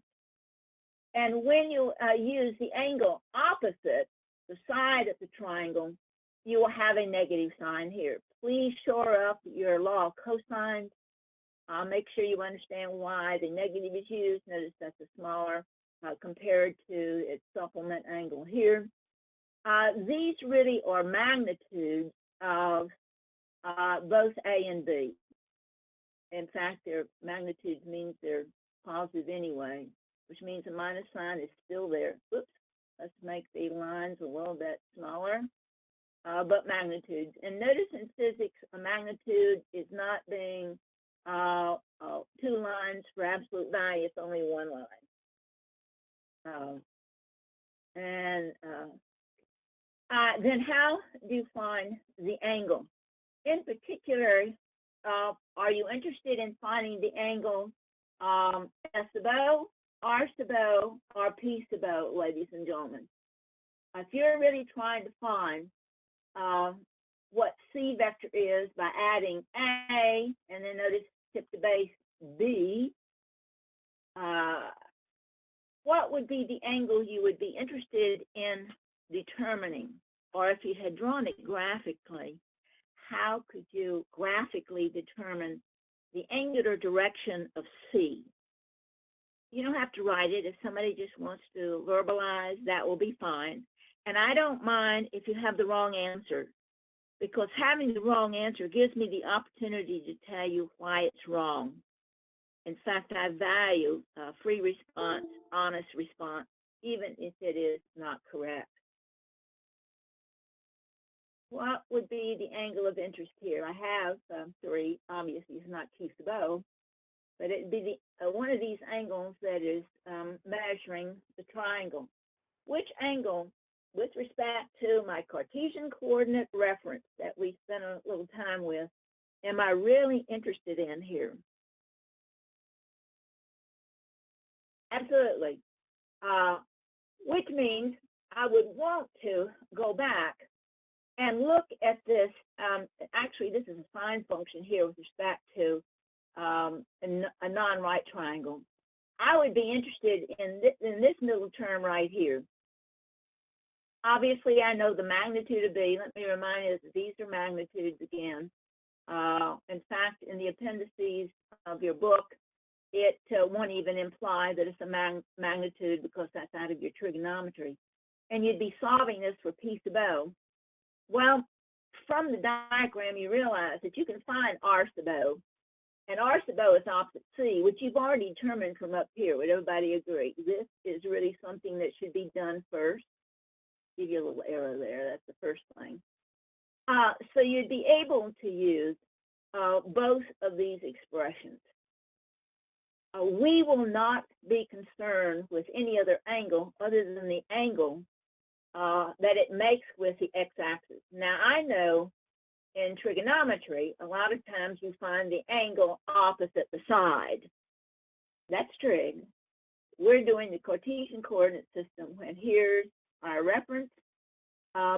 And when you use the angle opposite the side of the triangle, you will have a negative sign here. Please shore up your law of cosine. Make sure you understand why the negative is used. Notice that's a smaller compared to its supplement angle here. These really are magnitudes of both A and B. In fact, their magnitudes means they're positive anyway, which means the minus sign is still there. Oops, let's make the lines a little bit smaller, but magnitudes. And notice in physics, a magnitude is not being 2 lines for absolute value, it's only 1 line. Then how do you find the angle? In particular, are you interested in finding the angle S sub O, R sub O, or P sub O, ladies and gentlemen? If you're really trying to find what C vector is by adding A, and then notice tip to base B, what would be the angle you would be interested in determining? Or if you had drawn it graphically, how could you graphically determine the angular direction of C? You don't have to write it. If somebody just wants to verbalize, that will be fine. And I don't mind if you have the wrong answer, because having the wrong answer gives me the opportunity to tell you why it's wrong. In fact, I value free response, honest response, even if it is not correct. What would be the angle of interest here? I have 3. Obviously, it's not Q sub O, but it would be one of these angles that is measuring the triangle. Which angle, with respect to my Cartesian coordinate reference that we spent a little time with, am I really interested in here? Absolutely. Which means I would want to go back and look at this. Actually, this is a sine function here with respect to a non-right triangle. I would be interested in this middle term right here. Obviously, I know the magnitude of B. Let me remind you that these are magnitudes again. In fact, in the appendices of your book, it won't even imply that it's a magnitude because that's out of your trigonometry. And you'd be solving this for P sub O. Well, from the diagram, you realize that you can find R sub O. And R sub O is opposite C, which you've already determined from up here. Would everybody agree? This is really something that should be done first. Give you a little arrow there. That's the first thing. So you'd be able to use both of these expressions. We will not be concerned with any other angle other than the angle that it makes with the x-axis. Now, I know in trigonometry, a lot of times you find the angle opposite the side. That's trig. We're doing the Cartesian coordinate system, and here's our reference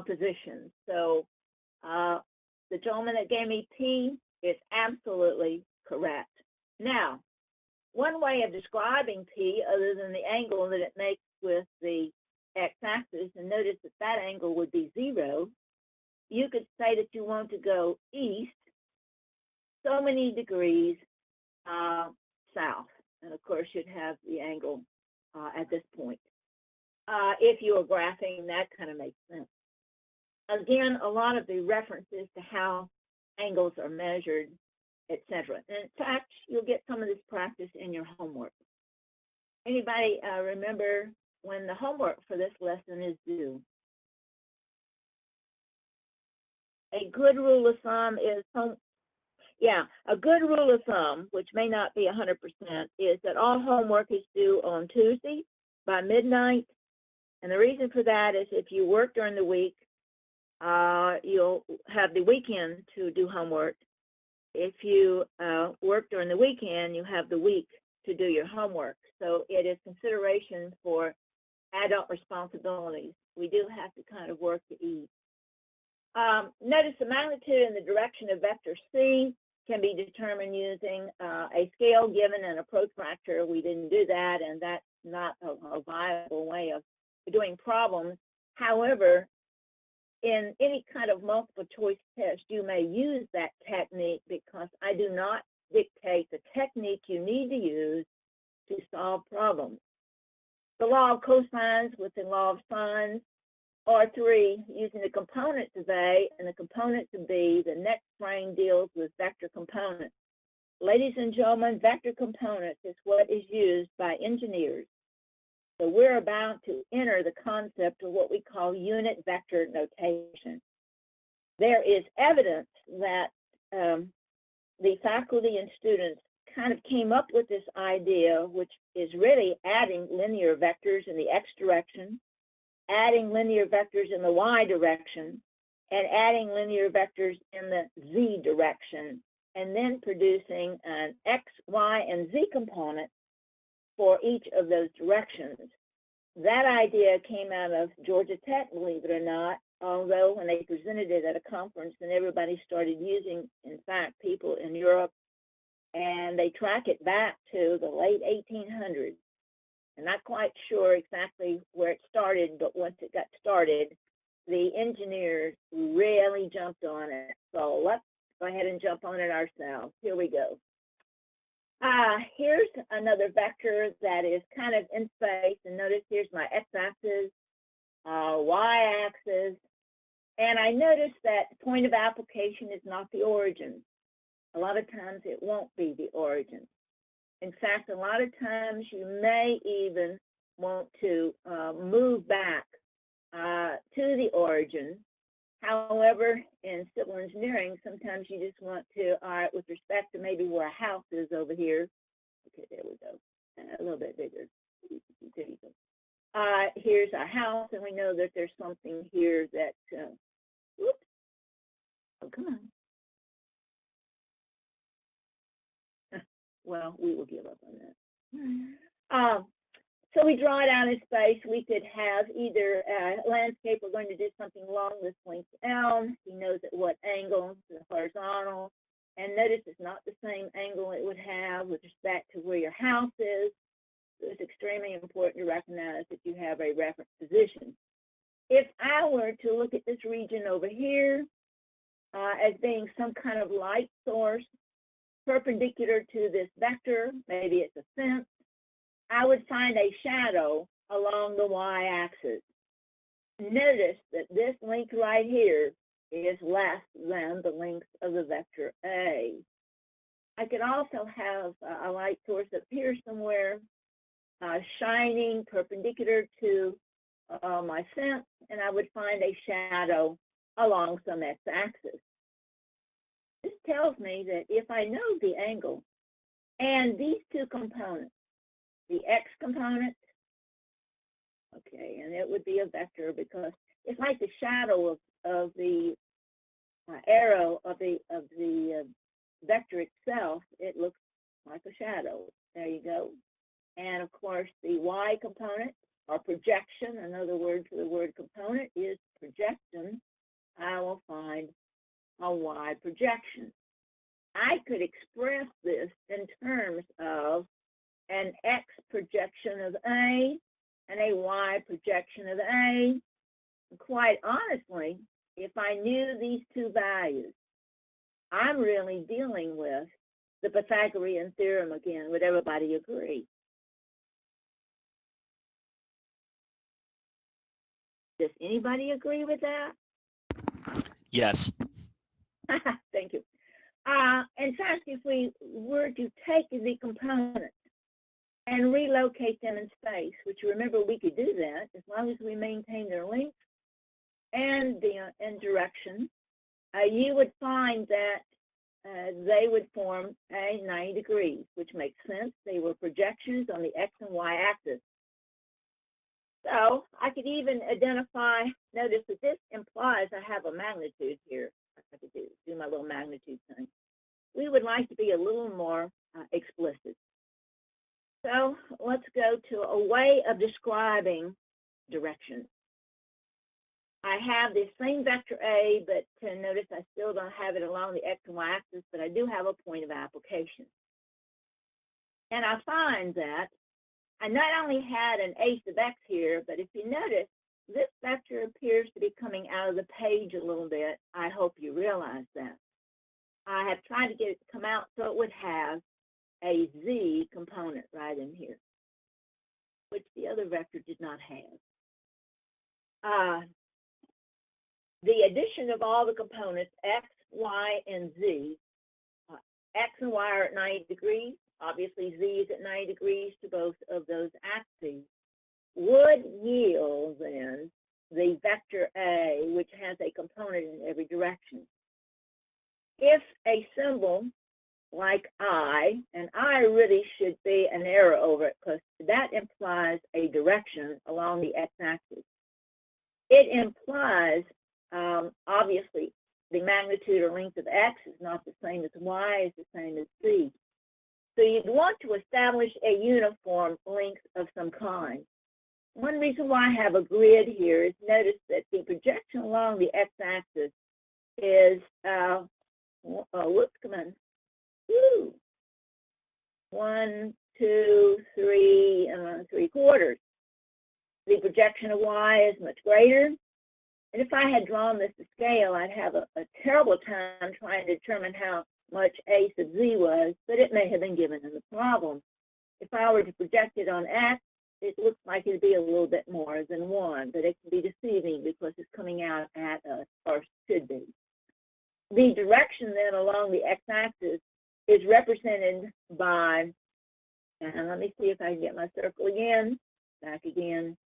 position. So the gentleman that gave me P is absolutely correct. Now, one way of describing P other than the angle that it makes with the x-axis, and notice that that angle would be 0, you could say that you want to go east so many degrees south. And of course, you'd have the angle at this point. If you were graphing, that kind of makes sense. Again, a lot of the references to how angles are measured, etc. And in fact, you'll get some of this practice in your homework. Anybody remember when the homework for this lesson is due? A good rule of thumb is, a good rule of thumb, which may not be 100%, is that all homework is due on Tuesday by midnight. And the reason for that is if you work during the week, you'll have the weekend to do homework. If you work during the weekend, you have the week to do your homework. So it is consideration for adult responsibilities. We do have to kind of work to eat. Notice the magnitude and the direction of vector C can be determined using a scale given and a protractor. We didn't do that, and that's not a viable way of doing problems. However, in any kind of multiple choice test, you may use that technique because I do not dictate the technique you need to use to solve problems. The law of cosines with the law of sines, or 3, using the components of A and the components of B, the next frame deals with vector components. Ladies and gentlemen, vector components is what is used by engineers. So we're about to enter the concept of what we call unit vector notation. There is evidence that the faculty and students kind of came up with this idea, which is really adding linear vectors in the x direction, adding linear vectors in the y direction, and adding linear vectors in the z direction, and then producing an x, y, and z component for each of those directions. That idea came out of Georgia Tech, believe it or not, although when they presented it at a conference and everybody started using, in fact, people in Europe, and they track it back to the late 1800s. I'm not quite sure exactly where it started, but once it got started, the engineers really jumped on it. So let's go ahead and jump on it ourselves. Here we go. Here's another vector that is kind of in space, and notice here's my x-axis, y-axis, and I notice that the point of application is not the origin. A lot of times it won't be the origin. In fact, a lot of times you may even want to move back to the origin. However, in civil engineering, sometimes you just want to, all right, with respect to maybe where a house is over here. Okay, there we go. A little bit bigger. There you go. Here's our house, and we know that there's something here that, whoops. Oh, come on. Well, we will give up on that. So we draw it out in space. We could have either a landscape, we're going to do something along this length L. He knows at what angle, the horizontal. And notice it's not the same angle it would have with respect to where your house is. So it's extremely important to recognize that you have a reference position. If I were to look at this region over here as being some kind of light source perpendicular to this vector, maybe it's a fence, I would find a shadow along the y-axis. Notice that this length right here is less than the length of the vector A. I could also have a light source up here somewhere shining perpendicular to my fence, and I would find a shadow along some x-axis. This tells me that if I know the angle and these two components, the x component, okay, and it would be a vector because it's like the shadow of the arrow of the vector itself. It looks like a shadow. There you go. And of course, the y component, or projection, another word for the word component is projection. I will find a y projection. I could express this in terms of an x projection of A and a y projection of A. Quite honestly, if I knew these two values, I'm really dealing with the Pythagorean theorem again. Would everybody agree? Does anybody agree with that? Yes. Thank you. In fact, if we were to take the components and relocate them in space, which remember we could do that as long as we maintain their length and direction, you would find that they would form a 90 degrees, which makes sense. They were projections on the x and y axis. So I could even identify, notice that this implies I have a magnitude here. I could do my little magnitude thing. We would like to be a little more explicit. So let's go to a way of describing direction. I have this same vector A, but notice I still don't have it along the x and y axis, but I do have a point of application. And I find that I not only had an a sub x here, but if you notice, this vector appears to be coming out of the page a little bit. I hope you realize that. I have tried to get it to come out so it would have a z component right in here, which the other vector did not have. The addition of all the components, x, y, and z, x and y are at 90 degrees. Obviously, z is at 90 degrees to both of those axes, would yield, then, the vector A, which has a component in every direction. If a symbol like I, and I really should be an arrow over it because that implies a direction along the x-axis. It implies, obviously, the magnitude or length of x is not the same as y, is the same as z. So you'd want to establish a uniform length of some kind. One reason why I have a grid here is notice that the projection along the x-axis is, whoops, come on. Woo. 1, 2, 3, 3/4. The projection of y is much greater. And if I had drawn this to scale, I'd have a terrible time trying to determine how much a sub z was, but it may have been given in the problem. If I were to project it on x, it looks like it would be a little bit more than 1, but it can be deceiving because it's coming out at us, or should be. The direction then along the x-axis is represented by, and let me see if I can get my circle again, back again,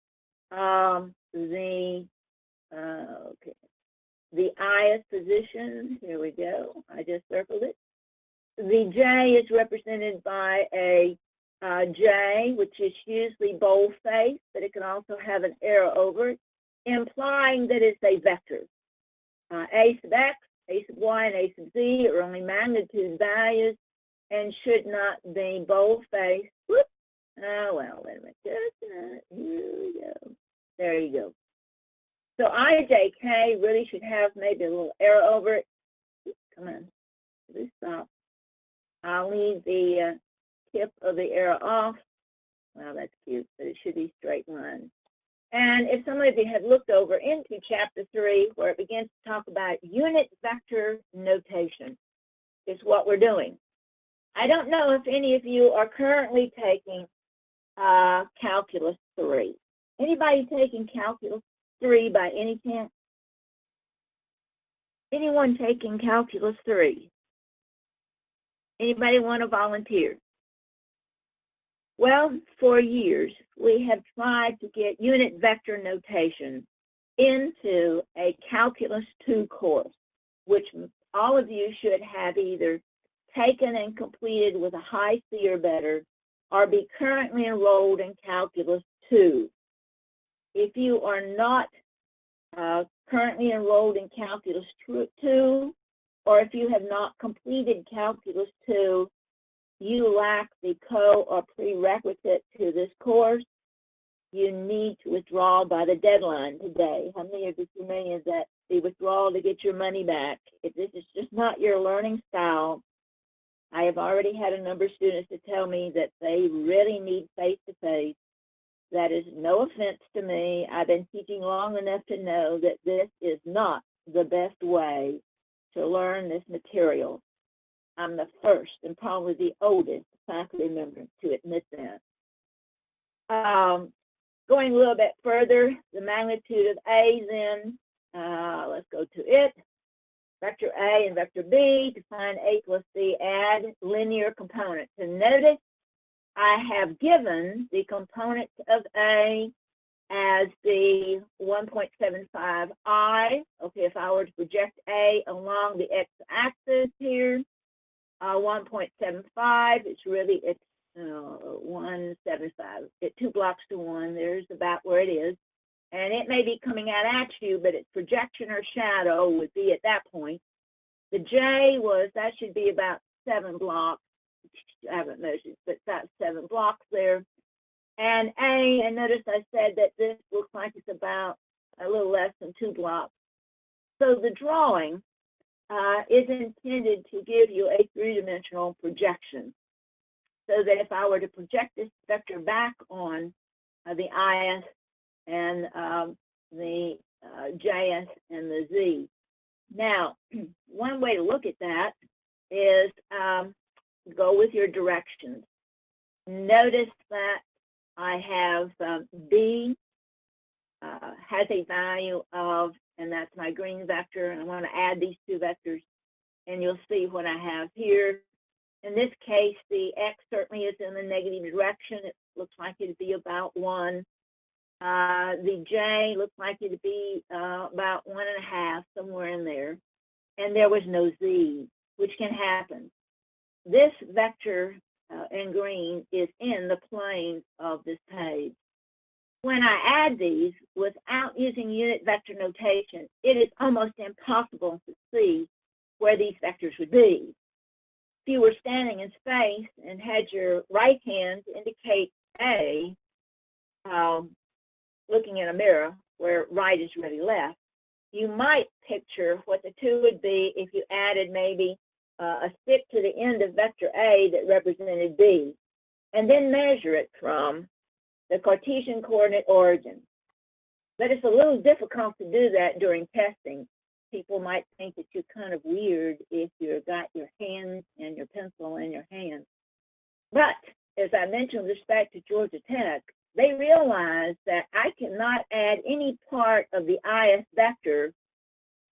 the I-th position, here we go, I just circled it. The J is represented by a J, which is usually bold-faced, but it can also have an arrow over it, implying that it's a vector. A sub x, a sub y, and a sub z are only magnitude values and should not be bold-faced. Oh, well, wait a minute. Just a minute. Here we go. There you go. So IJK really should have maybe a little arrow over it. Come on. Please stop. I'll leave the tip of the arrow off. Well, that's cute, but it should be straight line. And if some of you have looked over into Chapter 3, where it begins to talk about unit vector notation, is what we're doing. I don't know if any of you are currently taking Calculus 3. Anybody taking Calculus 3 by any chance? Anyone taking Calculus 3? Anybody want to volunteer? Well, for years, we have tried to get unit vector notation into a Calculus 2 course, which all of you should have either taken and completed with a high C or better, or be currently enrolled in Calculus 2. If you are not currently enrolled in Calculus 2, or if you have not completed Calculus 2, you lack the or prerequisite to this course. You need to withdraw by the deadline today. How many of you are familiar with that? The withdrawal to get your money back. If this is just not your learning style, I have already had a number of students to tell me that they really need face-to-face. That is no offense to me. I've been teaching long enough to know that this is not the best way to learn this material. I'm the first and probably the oldest faculty member to admit that. Going a little bit further, the magnitude of A then, let's go to it. Vector A and vector B, to find A plus B, add linear components. And notice I have given the components of A as the 1.75i. Okay, if I were to project A along the x-axis here, 1.75, it's really, it's 175. It's 2 blocks to 1. There's about where it is. And it may be coming out at you, but its projection or shadow would be at that point. The J that should be about 7 blocks. I haven't measured, but that's 7 blocks there. And A, and notice I said that this looks like it's about a little less than 2 blocks. So the drawing is intended to give you a 3-dimensional projection, so that if I were to project this vector back on the IS and the JS and the Z. Now, one way to look at that is go with your directions. Notice that I have B has a value of, and that's my green vector, and I want to add these 2 vectors, and you'll see what I have here. In this case, the X certainly is in the negative direction. It looks like it would be about 1. The J looks like it would be about 1.5, somewhere in there. And there was no Z, which can happen. This vector in green is in the plane of this page. When I add these without using unit vector notation, it is almost impossible to see where these vectors would be. If you were standing in space and had your right hand indicate A, looking in a mirror where right is really left, you might picture what the 2 would be if you added maybe a stick to the end of vector A that represented B, and then measure it from the Cartesian coordinate origin. But it's a little difficult to do that during testing. People might think that you're kind of weird if you've got your hands and your pencil in your hand. But, as I mentioned with respect to Georgia Tech, they realized that I cannot add any part of the IS vector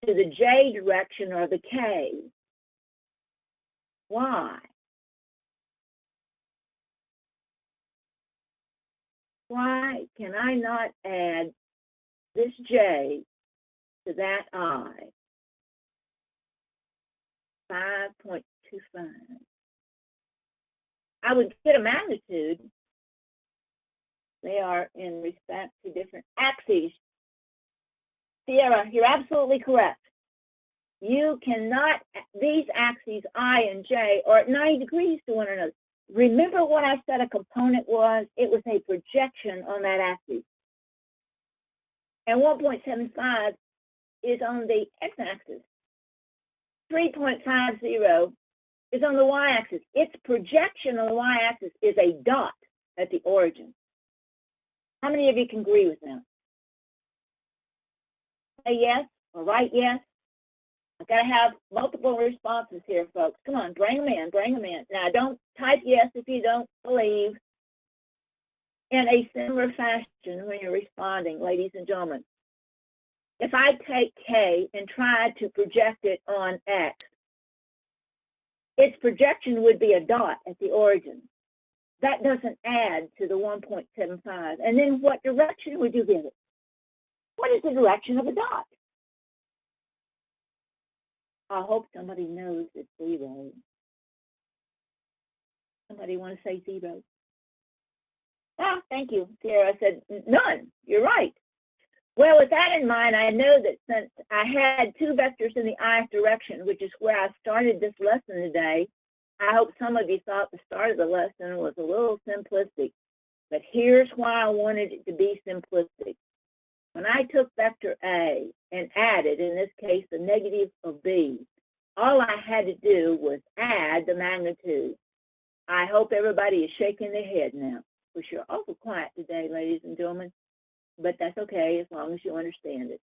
to the J direction or the K. Why? Why can I not add this J to that I? 5.25. I would get a magnitude. They are in respect to different axes. Sierra, you're absolutely correct. You cannot, these axes, I and J, are at 90 degrees to one another. remember what I said a component was? It was a projection on that axis. And 1.75 is on the x-axis. 3.50 is on the y-axis. Its projection on the y-axis is a dot at the origin. How many of you can agree with that? Say yes or write yes. I've got to have multiple responses here, folks. Come on, bring them in, bring them in. Now, don't type yes if you don't believe. In a similar fashion when you're responding, ladies and gentlemen, if I take K and try to project it on X, its projection would be a dot at the origin. That doesn't add to the 1.75. And then what direction would you give it? What is the direction of a dot? I hope somebody knows it's 0. Somebody want to say 0? Ah, thank you, Sarah. I said none. You're right. Well, with that in mind, I know that since I had 2 vectors in the ith direction, which is where I started this lesson today, I hope some of you thought the start of the lesson was a little simplistic. But here's why I wanted it to be simplistic. When I took vector A and added, in this case, the negative of B, all I had to do was add the magnitude. I hope everybody is shaking their head now, because you're awful quiet today, ladies and gentlemen, but that's okay as long as you understand it.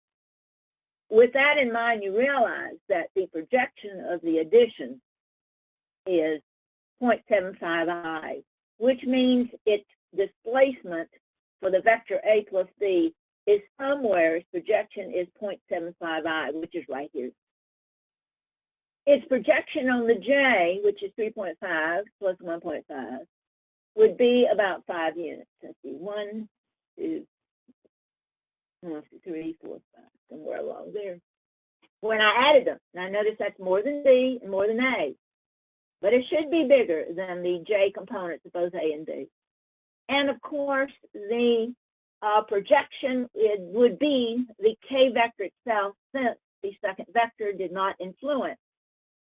With that in mind, you realize that the projection of the addition is 0.75i, which means its displacement for the vector A plus B is somewhere, its projection is 0.75i, which is right here. Its projection on the J, which is 3.5 plus 1.5, would be about 5 units. Let's see, 1, 2, 3, 4, 5, somewhere along there. When I added them, now notice that's more than B and more than A, but it should be bigger than the J components of both A and B. And of course, the projection would be the K vector itself, since the second vector did not influence.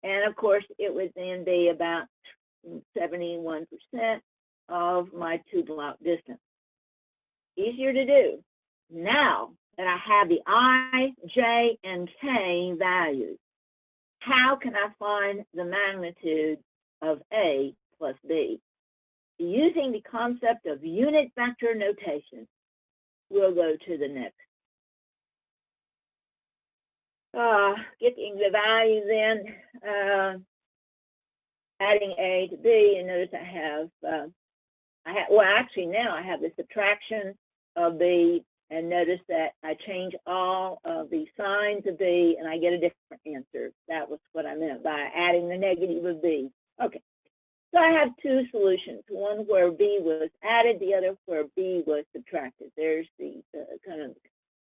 And of course, it would then be about 71% of my 2-block distance. Easier to do. Now that I have the I, J, and K values, how can I find the magnitude of A plus B? Using the concept of unit vector notation, we'll go to the next. Getting the values in, adding A to B, and notice I have, well, actually now I have the subtraction of B, and notice that I change all of the signs of B, and I get a different answer. That was what I meant by adding the negative of B. Okay, so I have 2 solutions, one where B was added, the other where B was subtracted. There's the kind of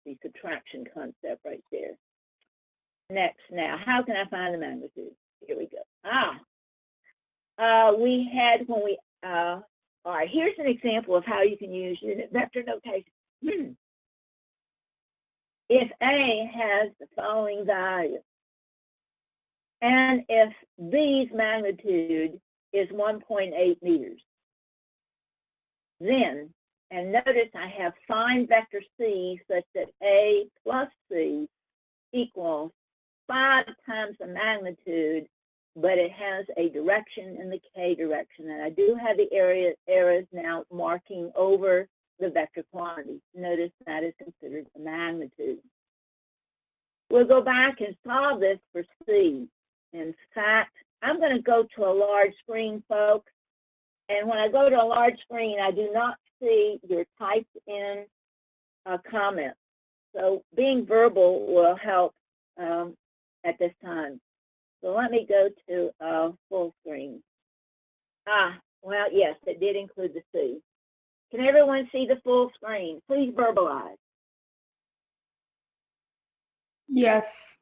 the subtraction concept right there. Next, now, how can I find the magnitude? Here we go. We had when we, all right, here's an example of how you can use unit vector notation. If A has the following value, and if B's magnitude is 1.8 meters, then, and notice I have find vector C such that A plus C equals 5 times the magnitude, but it has a direction in the K direction. And I do have the arrows now marking over the vector quantity. Notice that is considered the magnitude. We'll go back and solve this for C. In fact, I'm going to go to a large screen, folks. And when I go to a large screen, I do not see your typed in comments. So being verbal will help at this time. So let me go to full screen. Well, yes, it did include the C. Can everyone see the full screen? Please verbalize. Yes.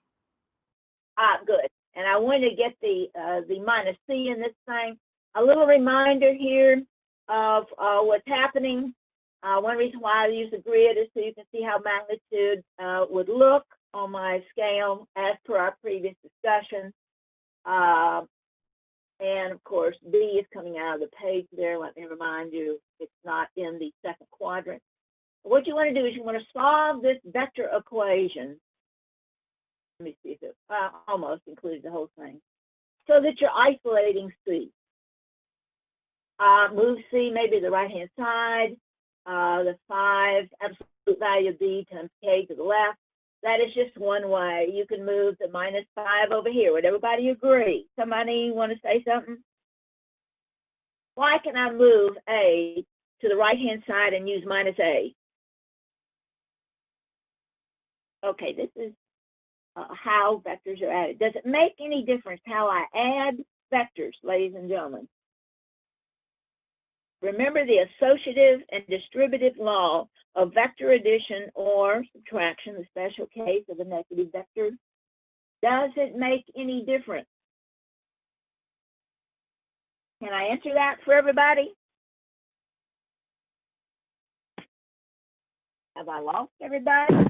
Good. And I want to get the minus C in this thing. A little reminder here of what's happening. One reason why I use a grid is so you can see how magnitude would look on my scale as per our previous discussion. And of course, B is coming out of the page there. Let me remind you, it's not in the second quadrant. What you want to do is you want to solve this vector equation. Let me see if it almost included the whole thing. So that you're isolating C. Move C maybe to the right-hand side. The 5 absolute value of B times K to the left. That is just one way. You can move the -5 over here. Would everybody agree? Somebody want to say something? Why can I move A to the right-hand side and use -A? Okay, this is how vectors are added. Does it make any difference how I add vectors, ladies and gentlemen? Remember the associative and distributive law of vector addition or subtraction, the special case of a negative vector. Does it make any difference? Can I answer that for everybody? Have I lost everybody?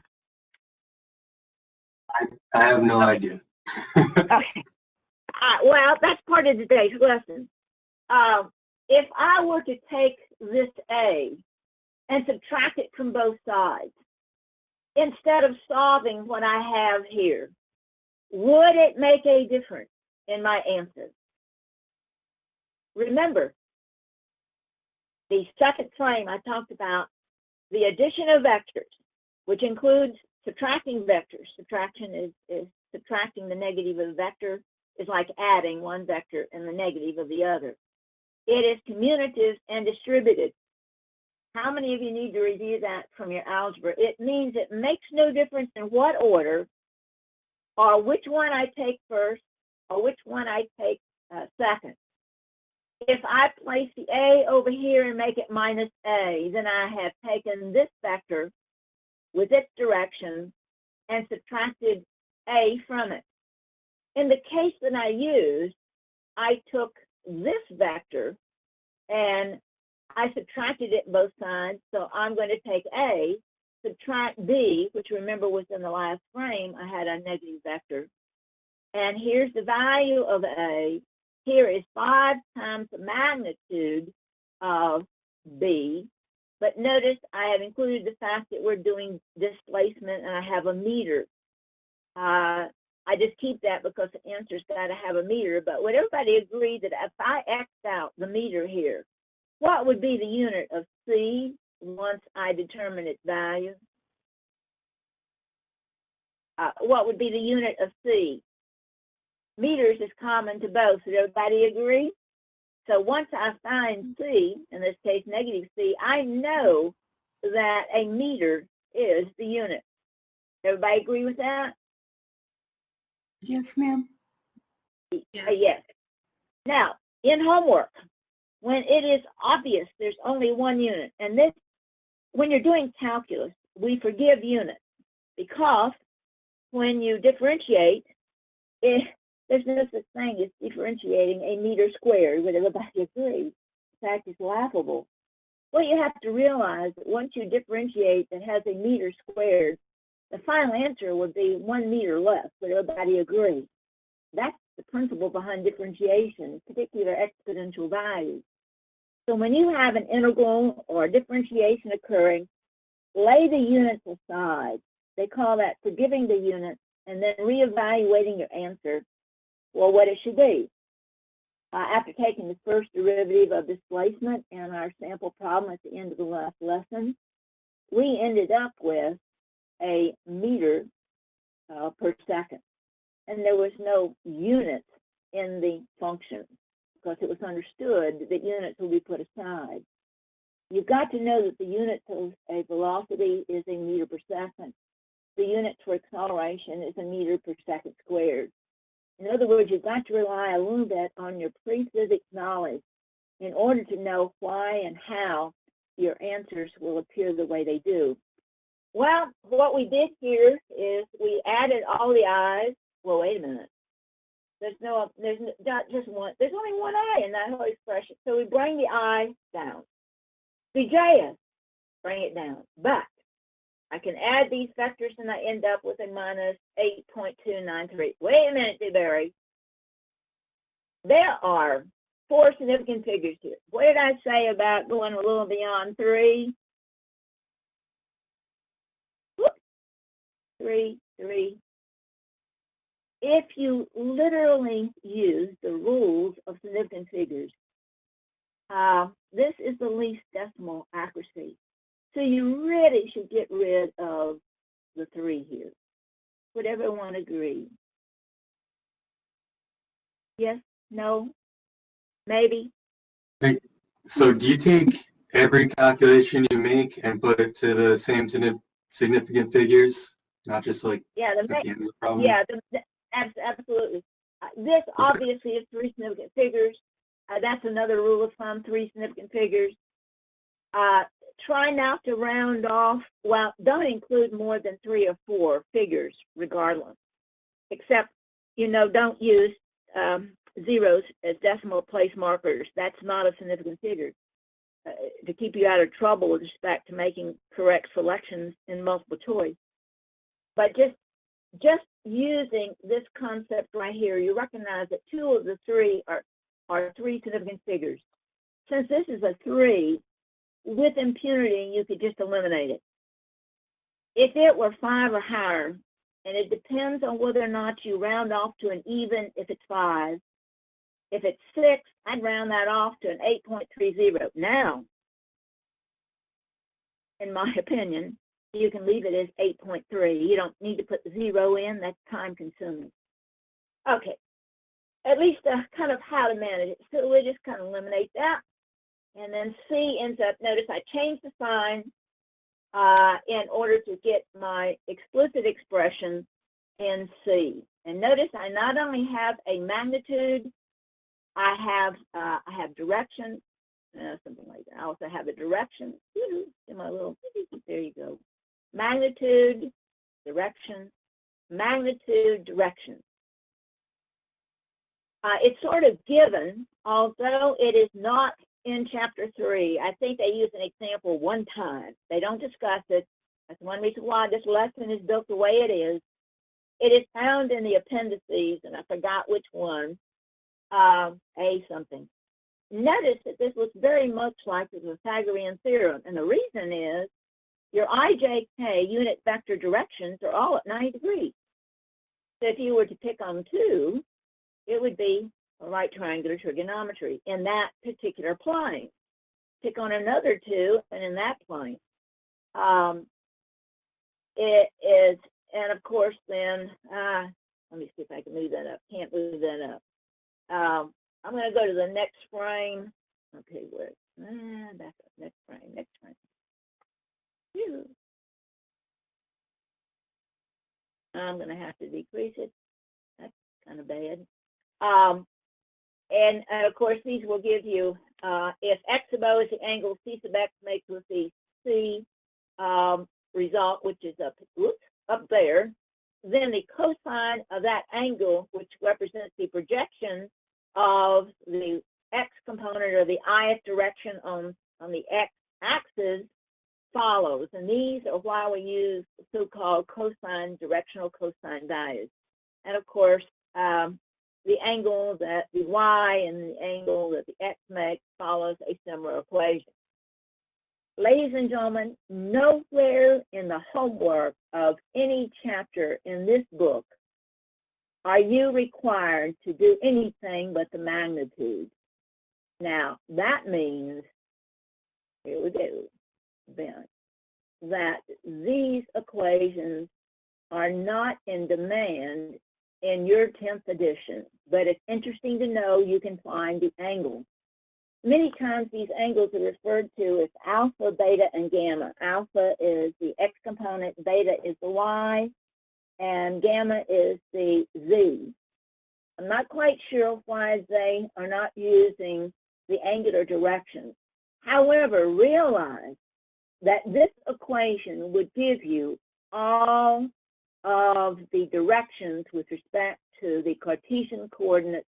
I have no idea. Okay. Well, that's part of today's lesson. If I were to take this A and subtract it from both sides, instead of solving what I have here, would it make a difference in my answer? Remember, the second frame I talked about, the addition of vectors, which includes subtracting vectors. Subtraction is subtracting the negative of a vector, is like adding one vector and the negative of the other. It is commutative and distributed. How many of you need to review that from your algebra? It means it makes no difference in what order or which one I take first or which one I take second. If I place the A over here and make it -A, then I have taken this vector with its direction and subtracted A from it. In the case that I used, I took this vector and I subtracted it both sides, so I'm going to take A, subtract B, which remember was in the last frame, I had a negative vector, and here's the value of A. Here is 5 times the magnitude of B, but notice I have included the fact that we're doing displacement and I have a meter. I just keep that because the answer's got to have a meter, but would everybody agree that if I X'd out the meter here, what would be the unit of C once I determine its value? What would be the unit of C? Meters is common to both. Does everybody agree? So once I find C, in this case negative C, I know that a meter is the unit. Everybody agree with that? Yes, ma'am. Yes. Now, in homework, when it is obvious there's only one unit, and this, when you're doing calculus, we forgive units because when you differentiate, there's no such thing as differentiating a meter squared. Would everybody agree? In fact, it's laughable. Well, you have to realize that once you differentiate that has a meter squared, the final answer would be 1 meter less. Would everybody agree? That's the principle behind differentiation, particular exponential values. So when you have an integral or differentiation occurring, lay the units aside. They call that forgiving the units and then reevaluating your answer for what it should be. After taking the first derivative of displacement in our sample problem at the end of the last lesson, we ended up with a meter per second. And there was no units in the function because it was understood that units will be put aside. You've got to know that the unit of a velocity is a meter per second. The unit for acceleration is a meter per second squared. In other words, you've got to rely a little bit on your pre-physics knowledge in order to know why and how your answers will appear the way they do. Well, what we did here is we added all the i's. Well, wait a minute. There's not just one. There's only one I in that whole expression. So we bring the I down. The JS, bring it down. But I can add these vectors and I end up with a minus 8.293. Wait a minute, DeBerry. there are 4 significant figures here. What did I say about going a little beyond 3? Whoops. 3, 3. If you literally use the rules of significant figures, this is the least decimal accuracy. So you really should get rid of the 3 here. Would everyone agree? Yes? No? Maybe? So do you take every calculation you make and put it to the same significant figures, not just like Yeah, at the end of the problem? yeah, absolutely. This obviously is 3 significant figures. That's another rule of thumb, 3 significant figures. Try not to round off. Well, don't include more than 3 or 4 figures regardless, except, don't use zeros as decimal place markers. That's not a significant figure. To keep you out of trouble with respect to making correct selections in multiple choice. But just using this concept right here, you recognize that 2 of the 3 are 3 significant figures. Since this is a 3, with impunity, you could just eliminate it. If it were 5 or higher, and it depends on whether or not you round off to an even if it's 5. If it's 6, I'd round that off to an 8.30. Now, in my opinion, you can leave it as 8.3. You don't need to put the 0 in. That's time consuming. Okay, at least kind of how to manage it. So we'll just kind of eliminate that. And then C ends up, notice I changed the sign in order to get my explicit expression in C. And notice I not only have a magnitude, I have direction, something like that. I also have a direction. In my little, there you go. Magnitude, direction, magnitude, direction. It's sort of given, although it is not in Chapter 3. I think they use an example one time. They don't discuss it. That's one reason why this lesson is built the way it is. It is found in the appendices, and I forgot which one, A something. Notice that this looks very much like the Pythagorean theorem, and the reason is your IJK unit vector directions are all at 90 degrees. So if you were to pick on 2, it would be a right triangular trigonometry in that particular plane. Pick on another 2, and in that plane. It is, and of course then, let me see if I can move that up. Can't move that up. I'm going to go to the next frame. Okay, where? Back up. Next frame. Next frame. Phew. I'm going to have to decrease it. That's kind of bad. And of course, these will give you, if x sub O is the angle C sub x makes with the C result, which is up there, then the cosine of that angle, which represents the projection of the x component or the ith direction on the x-axis, follows. And these are why we use so-called cosine, directional cosine values. And of course, the angle that the y and the angle that the x makes follows a similar equation. Ladies and gentlemen, nowhere in the homework of any chapter in this book are you required to do anything but the magnitude. Now, that means, here we go, then, that these equations are not in demand in your 10th edition, but it's interesting to know you can find the angle. Many times these angles are referred to as alpha, beta, and gamma. Alpha is the x component, beta is the y, and gamma is the z. I'm not quite sure why they are not using the angular directions. However, realize that this equation would give you all of the directions with respect to the Cartesian coordinates,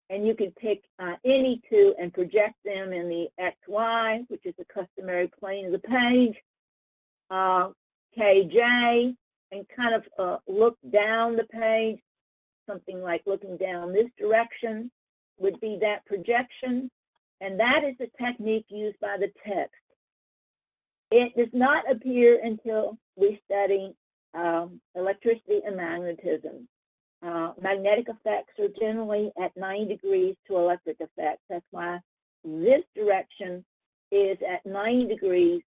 and you can pick any 2 and project them in the xy, which is the customary plane of the page, kj, and kind of look down the page, something like looking down this direction, would be that projection, and that is the technique used by the text. It does not appear until we study electricity and magnetism. Magnetic effects are generally at 90 degrees to electric effects. That's why this direction is at 90 degrees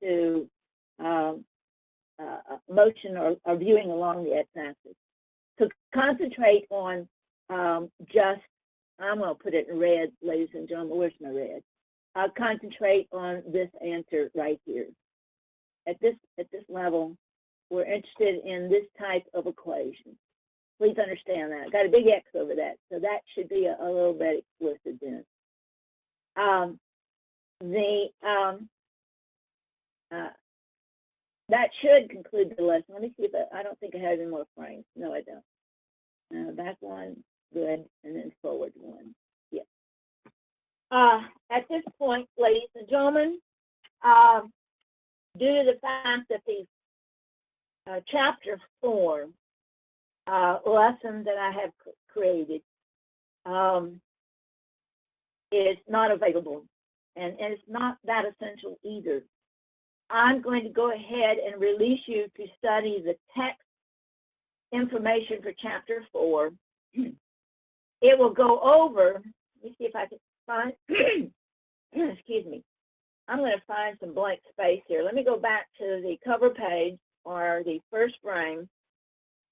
to motion or viewing along the x-axis. So concentrate on just, I'm going to put it in red, ladies and gentlemen. Where's my red? Concentrate on this answer right here. At this level, we're interested in this type of equation. Please understand that. Got a big X over that, so that should be a little bit explicit then. That should conclude the lesson. Let me see if I don't think I have any more frames. No, I don't. Back one, good, and then forward one. Yeah. At this point, ladies and gentlemen, due to the fact that the Chapter 4 lesson that I have created is not available, and it's not that essential either. I'm going to go ahead and release you to study the text information for Chapter 4. It will go over, let me see if I can find, excuse me, I'm going to find some blank space here. Let me go back to the cover page or the first frame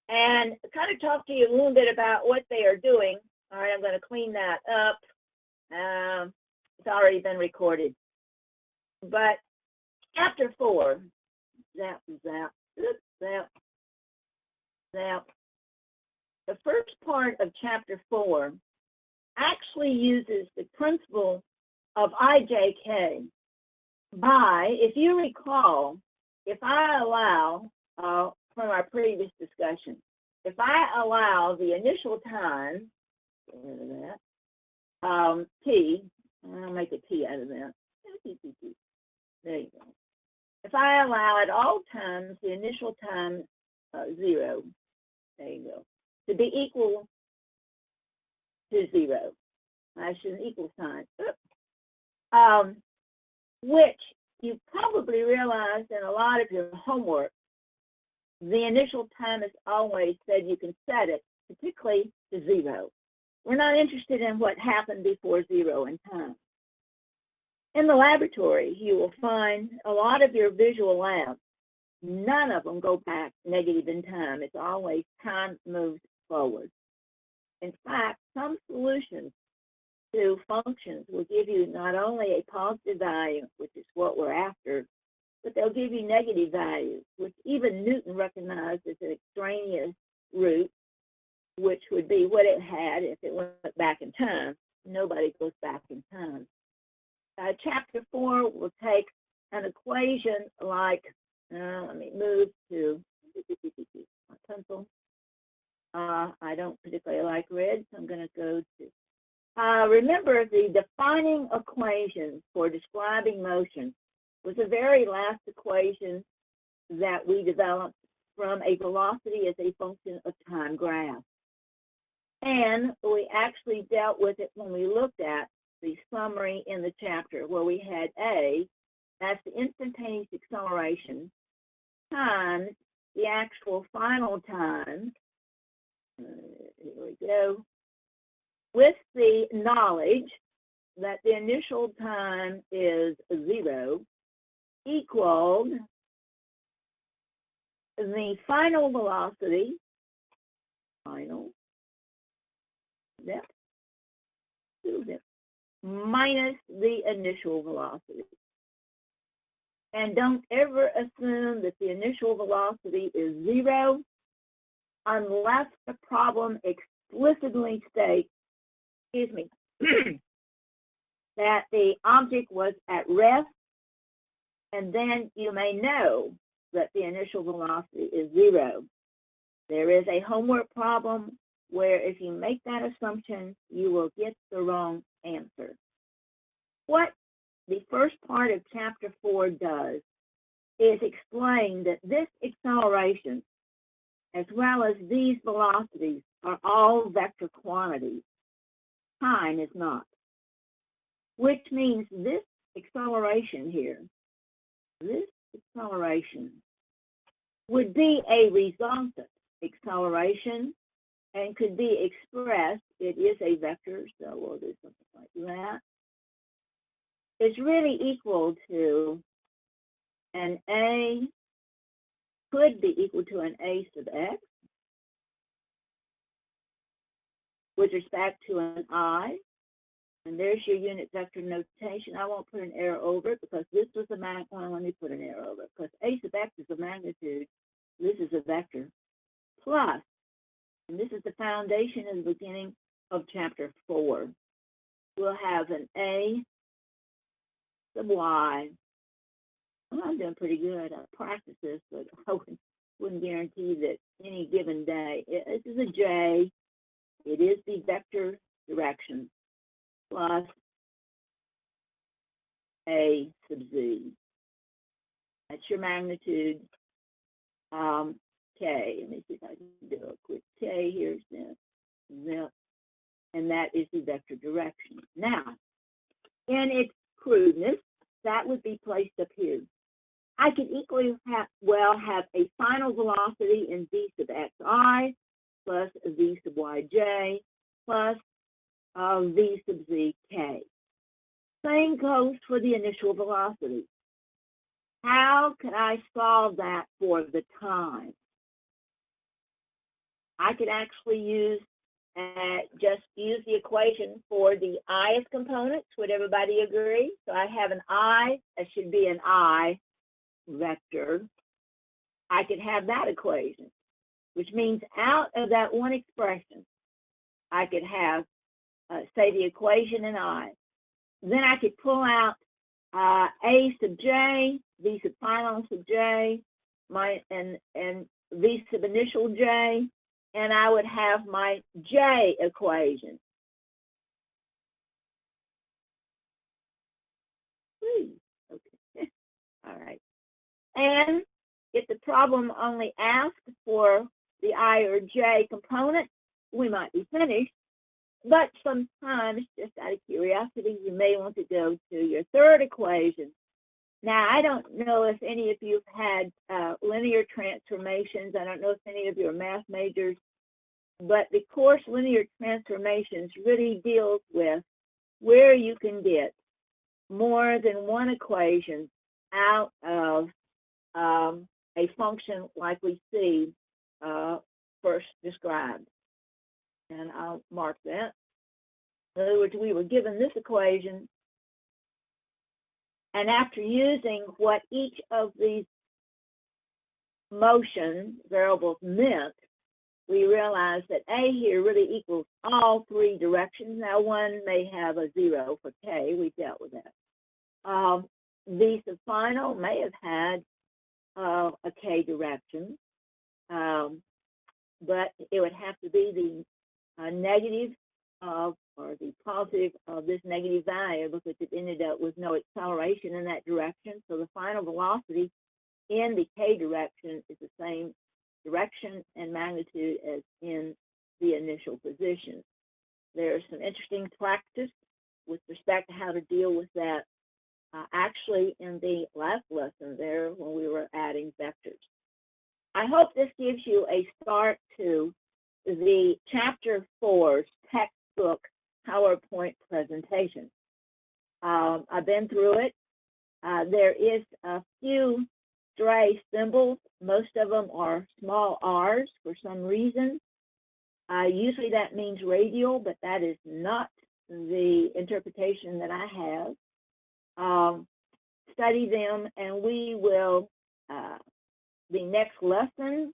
and kind of talk to you a little bit about what they are doing. All right, I'm going to clean that up. It's already been recorded. But Chapter 4, zap. The first part of Chapter 4 actually uses the principle of IJK by, if you recall, if I allow, from our previous discussion, if I allow the initial time, t, I'll make a t out of that. There you go. If I allow at all times the initial time 0, there you go, to be equal to 0, I should an equal sign, which you probably realized in a lot of your homework, the initial time is always said you can set it, particularly to 0. We're not interested in what happened before 0 in time. In the laboratory, you will find a lot of your visual labs, none of them go back negative in time. It's always time moves forward. In fact, some solutions to functions will give you not only a positive value, which is what we're after, but they'll give you negative values, which even Newton recognized as an extraneous root, which would be what it had if it went back in time. Nobody goes back in time. Chapter 4 will take an equation like, let me move to my pencil. I don't particularly like red, so I'm going to go to, remember the defining equation for describing motion was the very last equation that we developed from a velocity as a function of time graph. And we actually dealt with it when we looked at the summary in the chapter where we had A, that's the instantaneous acceleration, times the actual final time, here we go, with the knowledge that the initial time is 0 equaled the final velocity, minus the initial velocity. And don't ever assume that the initial velocity is 0 unless the problem explicitly states, that the object was at rest, and then you may know that the initial velocity is 0. There is a homework problem where if you make that assumption, you will get the wrong answer. What the first part of Chapter 4 does is explain that this acceleration, as well as these velocities, are all vector quantities. time is not. Which means this acceleration here, this acceleration would be a resultant acceleration and could be expressed, it is a vector, so we'll do something like that. It's really equal to an A, could be equal to an A sub x with respect to an I. And there's your unit vector notation. I won't put an arrow over it because this was a magnitude. Well, let me put an arrow over it because A sub x is a magnitude. This is a vector. Plus, and this is the foundation in the beginning of chapter 4, we'll have an A sub y. Well, I'm doing pretty good. I practice this, but I wouldn't guarantee that any given day. This is a J. It is the vector direction plus A sub z. That's your magnitude K. Let me see if I can do a quick K here. Zip. And that is the vector direction. Now, in its crudeness, that would be placed up here. I could equally have a final velocity in v sub xi plus v sub yj plus v sub zk. Same goes for the initial velocity. How could I solve that for the time? I could actually just use the equation for the ith components. Would everybody agree? So I have an I, that should be an I vector. I could have that equation, which means out of that one expression, I could have, say, the equation in I. Then I could pull out A sub j, V sub final sub j, and V sub initial j, and I would have my J equation. Okay. All right. And if the problem only asks for the I or J component, we might be finished. But sometimes, just out of curiosity, you may want to go to your third equation. Now, I don't know if any of you have had linear transformations. I don't know if any of you are math majors. But the course linear transformations really deals with where you can get more than one equation out of a function like we see first described. And I'll mark that. In other words, we were given this equation, and after using what each of these motion variables meant, we realized that A here really equals all three directions. Now, one may have a 0 for K. We dealt with that. V sub final may have had a K direction, but it would have to be the negative of, or the positive of this negative value, because it ended up with no acceleration in that direction. So the final velocity in the K direction is the same direction and magnitude as in the initial position. There's some interesting practice with respect to how to deal with that actually in the last lesson there when we were adding vectors. I hope this gives you a start to the Chapter 4's textbook PowerPoint presentation. I've been through it. There is a few stray symbols. Most of them are small r's for some reason. Usually that means radial, but that is not the interpretation that I have. Study them, and we will, the next lesson,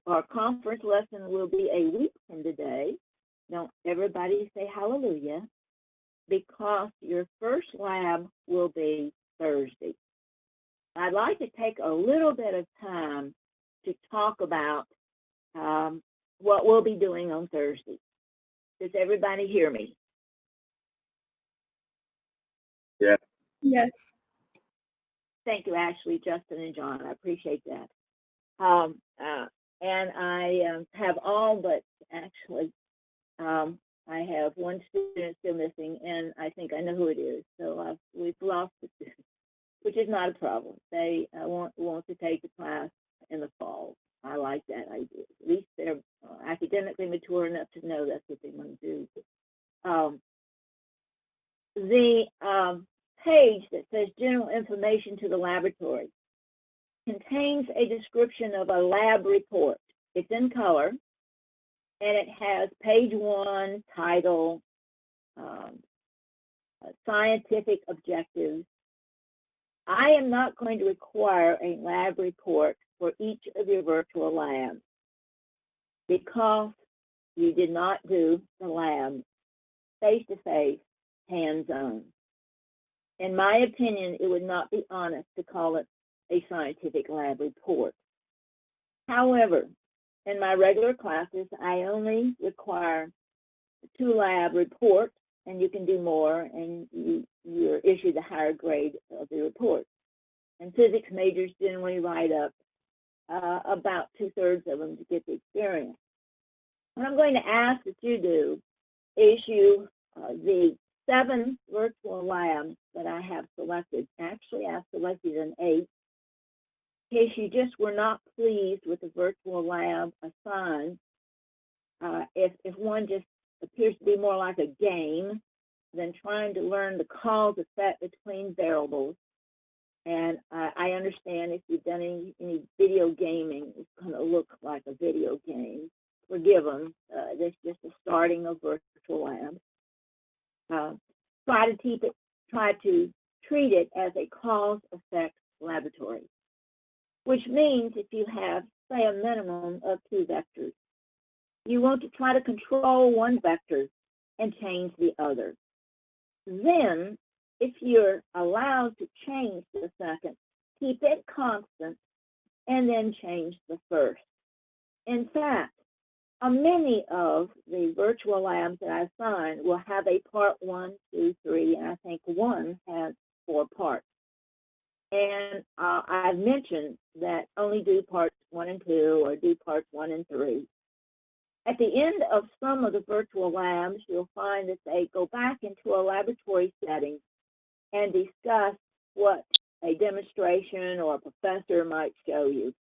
our conference lesson will be a week from today. Don't everybody say hallelujah, because your first lab will be Thursday. I'd like to take a little bit of time to talk about what we'll be doing on Thursday. Does everybody hear me? Yeah. Yes. Thank you, Ashley, Justin, and John. I appreciate that. And I have all but actually I have one student still missing, and I think I know who it is. So we've lost the student, which is not a problem. They want to take the class in the fall. I like that idea. At least they're academically mature enough to know that's what they want to do. The page that says general information to the laboratory contains a description of a lab report. It's in color, and it has page 1, title, scientific objectives. I am not going to require a lab report for each of your virtual labs because you did not do the lab face-to-face, hands-on. In my opinion, it would not be honest to call it a scientific lab report. However, in my regular classes, I only require 2 lab reports, and you can do more, and you're issued a higher grade of the report. And physics majors generally write up about 2/3 of them to get the experience. What I'm going to ask that you do is the 7 virtual labs that I have selected. Actually, I've selected an 8. In case you just were not pleased with the virtual lab assigned, if one just appears to be more like a game than trying to learn the cause effect between variables. And I understand if you've done any video gaming, it's going to look like a video game. Forgive them. That's just the starting of virtual labs. Try to treat it as a cause-effect laboratory, which means if you have, say, a minimum of 2 vectors, you want to try to control one vector and change the other. Then, if you're allowed to change the second, keep it constant and then change the first. In fact, many of the virtual labs that I assign will have a part 1, 2, 3, and I think one has 4 parts. And I've mentioned that only do parts 1 and 2 or do parts 1 and 3. At the end of some of the virtual labs, you'll find that they go back into a laboratory setting and discuss what a demonstration or a professor might show you.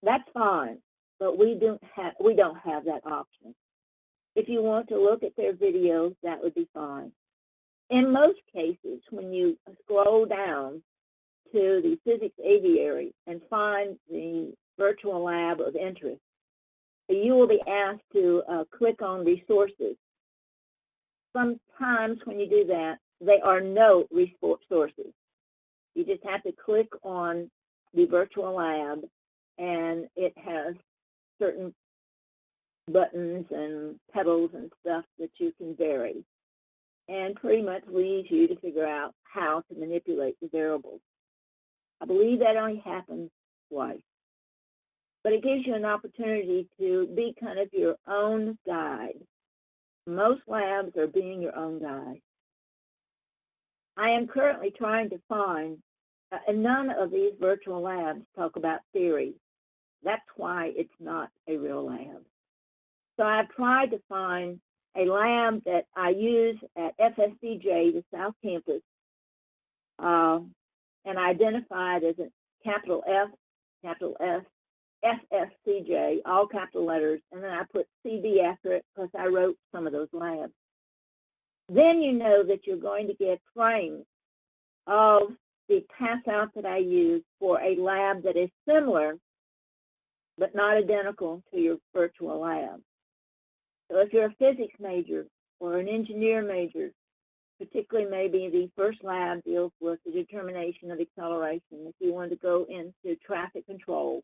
That's fine, but we don't have that option. If you want to look at their videos, that would be fine. In most cases, when you scroll down to the physics aviary and find the virtual lab of interest, you will be asked to click on resources. Sometimes when you do that, there are no resources. You just have to click on the virtual lab, and it has certain buttons and pedals and stuff that you can vary, and pretty much leads you to figure out how to manipulate the variables. I believe that only happens twice. But it gives you an opportunity to be kind of your own guide. Most labs are being your own guide. I am currently trying to find, and none of these virtual labs talk about theory. That's why it's not a real lab. So I've tried to find a lab that I use at FSCJ, the South Campus, and identified as a capital F, capital S, FSCJ, all capital letters, and then I put CB after it because I wrote some of those labs. Then you know that you're going to get frames of the pass-out that I use for a lab that is similar but not identical to your virtual lab. So if you're a physics major or an engineer major, particularly maybe the first lab deals with the determination of acceleration. If you want to go into traffic control,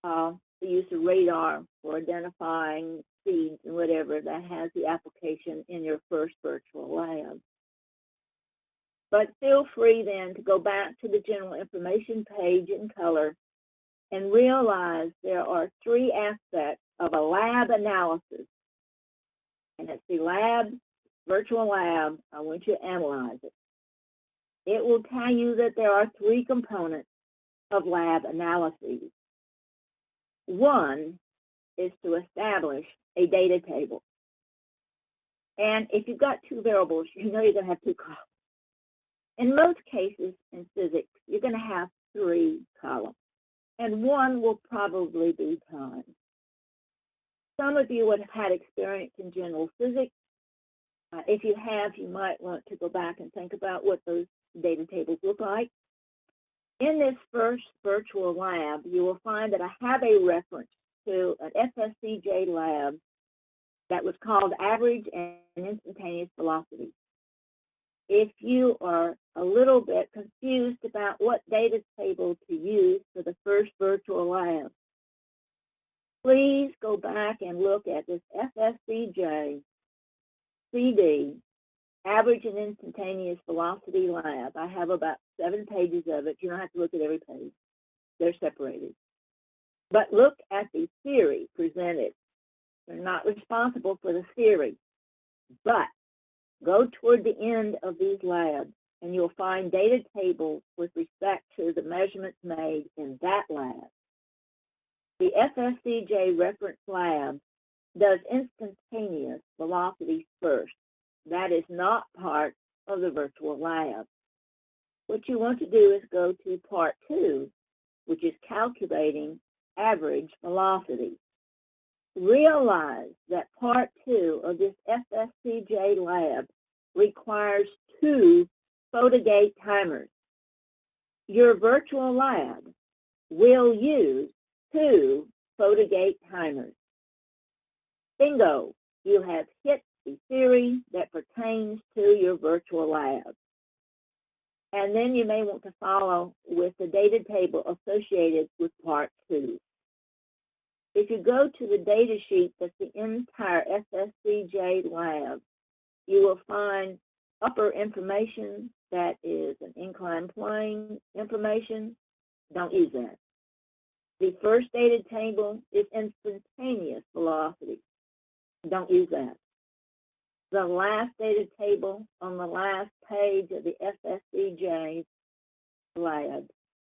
the use of radar for identifying speeds and whatever, that has the application in your first virtual lab. But feel free then to go back to the general information page in color and realize there are 3 aspects of a lab analysis. And it's the lab, virtual lab, I want you to analyze it. It will tell you that there are 3 components of lab analyses. One is to establish a data table. And if you've got two variables, you know you're going to have two columns. In most cases in physics, you're going to have three columns, and one will probably be time. Some of you would have had experience in general physics. If you have, you might want to go back and think about what those data tables look like. In this first virtual lab, you will find that I have a reference to an FSCJ lab that was called Average and Instantaneous Velocity. If you are a little bit confused about what data table to use for the first virtual lab, please go back and look at this FSCJ CD, Average and Instantaneous Velocity Lab. I have about 7 pages of it. You don't have to look at every page. They're separated. But look at the theory presented. They're not responsible for the theory, but go toward the end of these labs and you'll find data tables with respect to the measurements made in that lab. The FSCJ reference lab does instantaneous velocity first. That is not part of the virtual lab. What you want to do is go to part 2, which is calculating average velocity. Realize that part 2 of this FSCJ lab requires 2 Photogate timers. Your virtual lab will use 2 Photogate timers. Bingo! You have hit the theory that pertains to your virtual lab. And then you may want to follow with the data table associated with part 2. If you go to the data sheet that's the entire FSCJ lab, you will find upper information that is an inclined plane information. Don't use that. The first data table is instantaneous velocity. Don't use that. The last data table on the last page of the FSCJ lab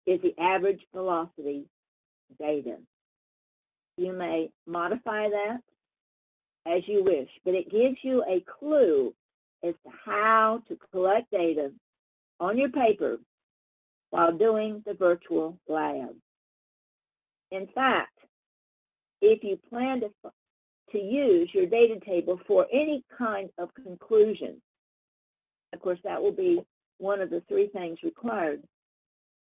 is the average velocity data. You may modify that as you wish, but it gives you a clue as to how to collect data on your paper while doing the virtual lab. In fact, if you plan to use your data table for any kind of conclusion, of course that will be one of the 3 things required,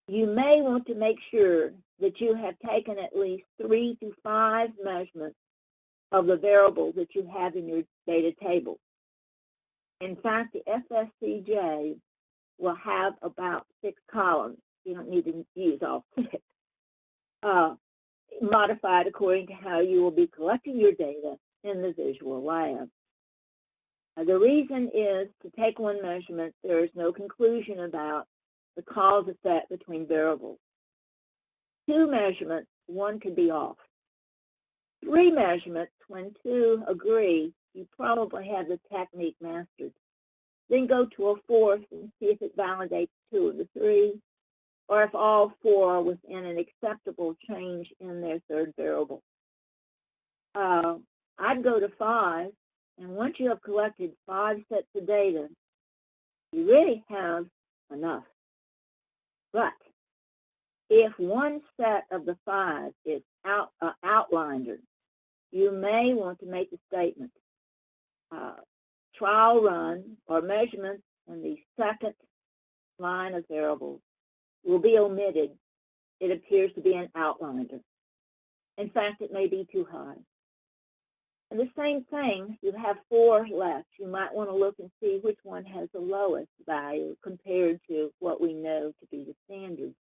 you may want to make sure that you have taken at least 3 to 5 measurements of the variables that you have in your data table. In fact, the FSCJ will have about 6 columns. You don't need to use all 6. Modified according to how you will be collecting your data in the visual lab. The reason is to take one measurement, there is no conclusion about the cause effect between variables. 2 measurements, 1 could be off. 3 measurements, when 2 agree, you probably have the technique mastered. Then go to a 4th and see if it validates 2 of the 3, or if all 4 are within an acceptable change in their 3rd variable. I'd go to 5, and once you have collected 5 sets of data, you really have enough. But if one set of the 5 is outlier, you may want to make a statement. Trial run or measurements in the 2nd line of variables will be omitted. It appears to be an outlier. In fact, it may be too high. And the same thing, you have 4 left. You might want to look and see which one has the lowest value compared to what we know to be the standard.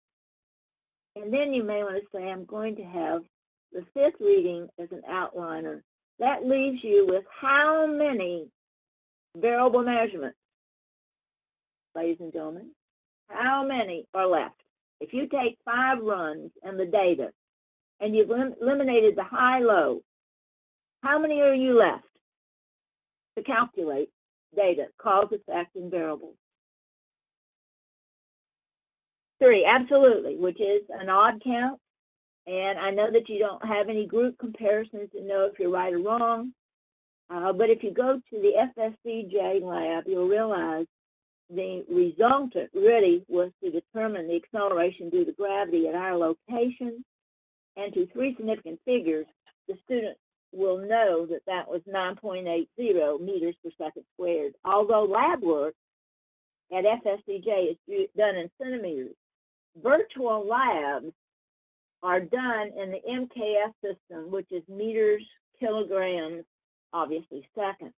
And then you may want to say, I'm going to have the 5th reading as an outliner. That leaves you with how many variable measurements, ladies and gentlemen? How many are left? If you take 5 runs and the data, and you've eliminated the high-low, how many are you left to calculate data, cause, effect, and variables? 3, absolutely, which is an odd count. And I know that you don't have any group comparisons to know if you're right or wrong. But if you go to the FSCJ lab, you'll realize the resultant really was to determine the acceleration due to gravity at our location, and to 3 significant figures, the student will know that that was 9.80 meters per second squared. Although lab work at FSCJ is done in centimeters, virtual labs are done in the MKS system, which is meters, kilograms, obviously seconds.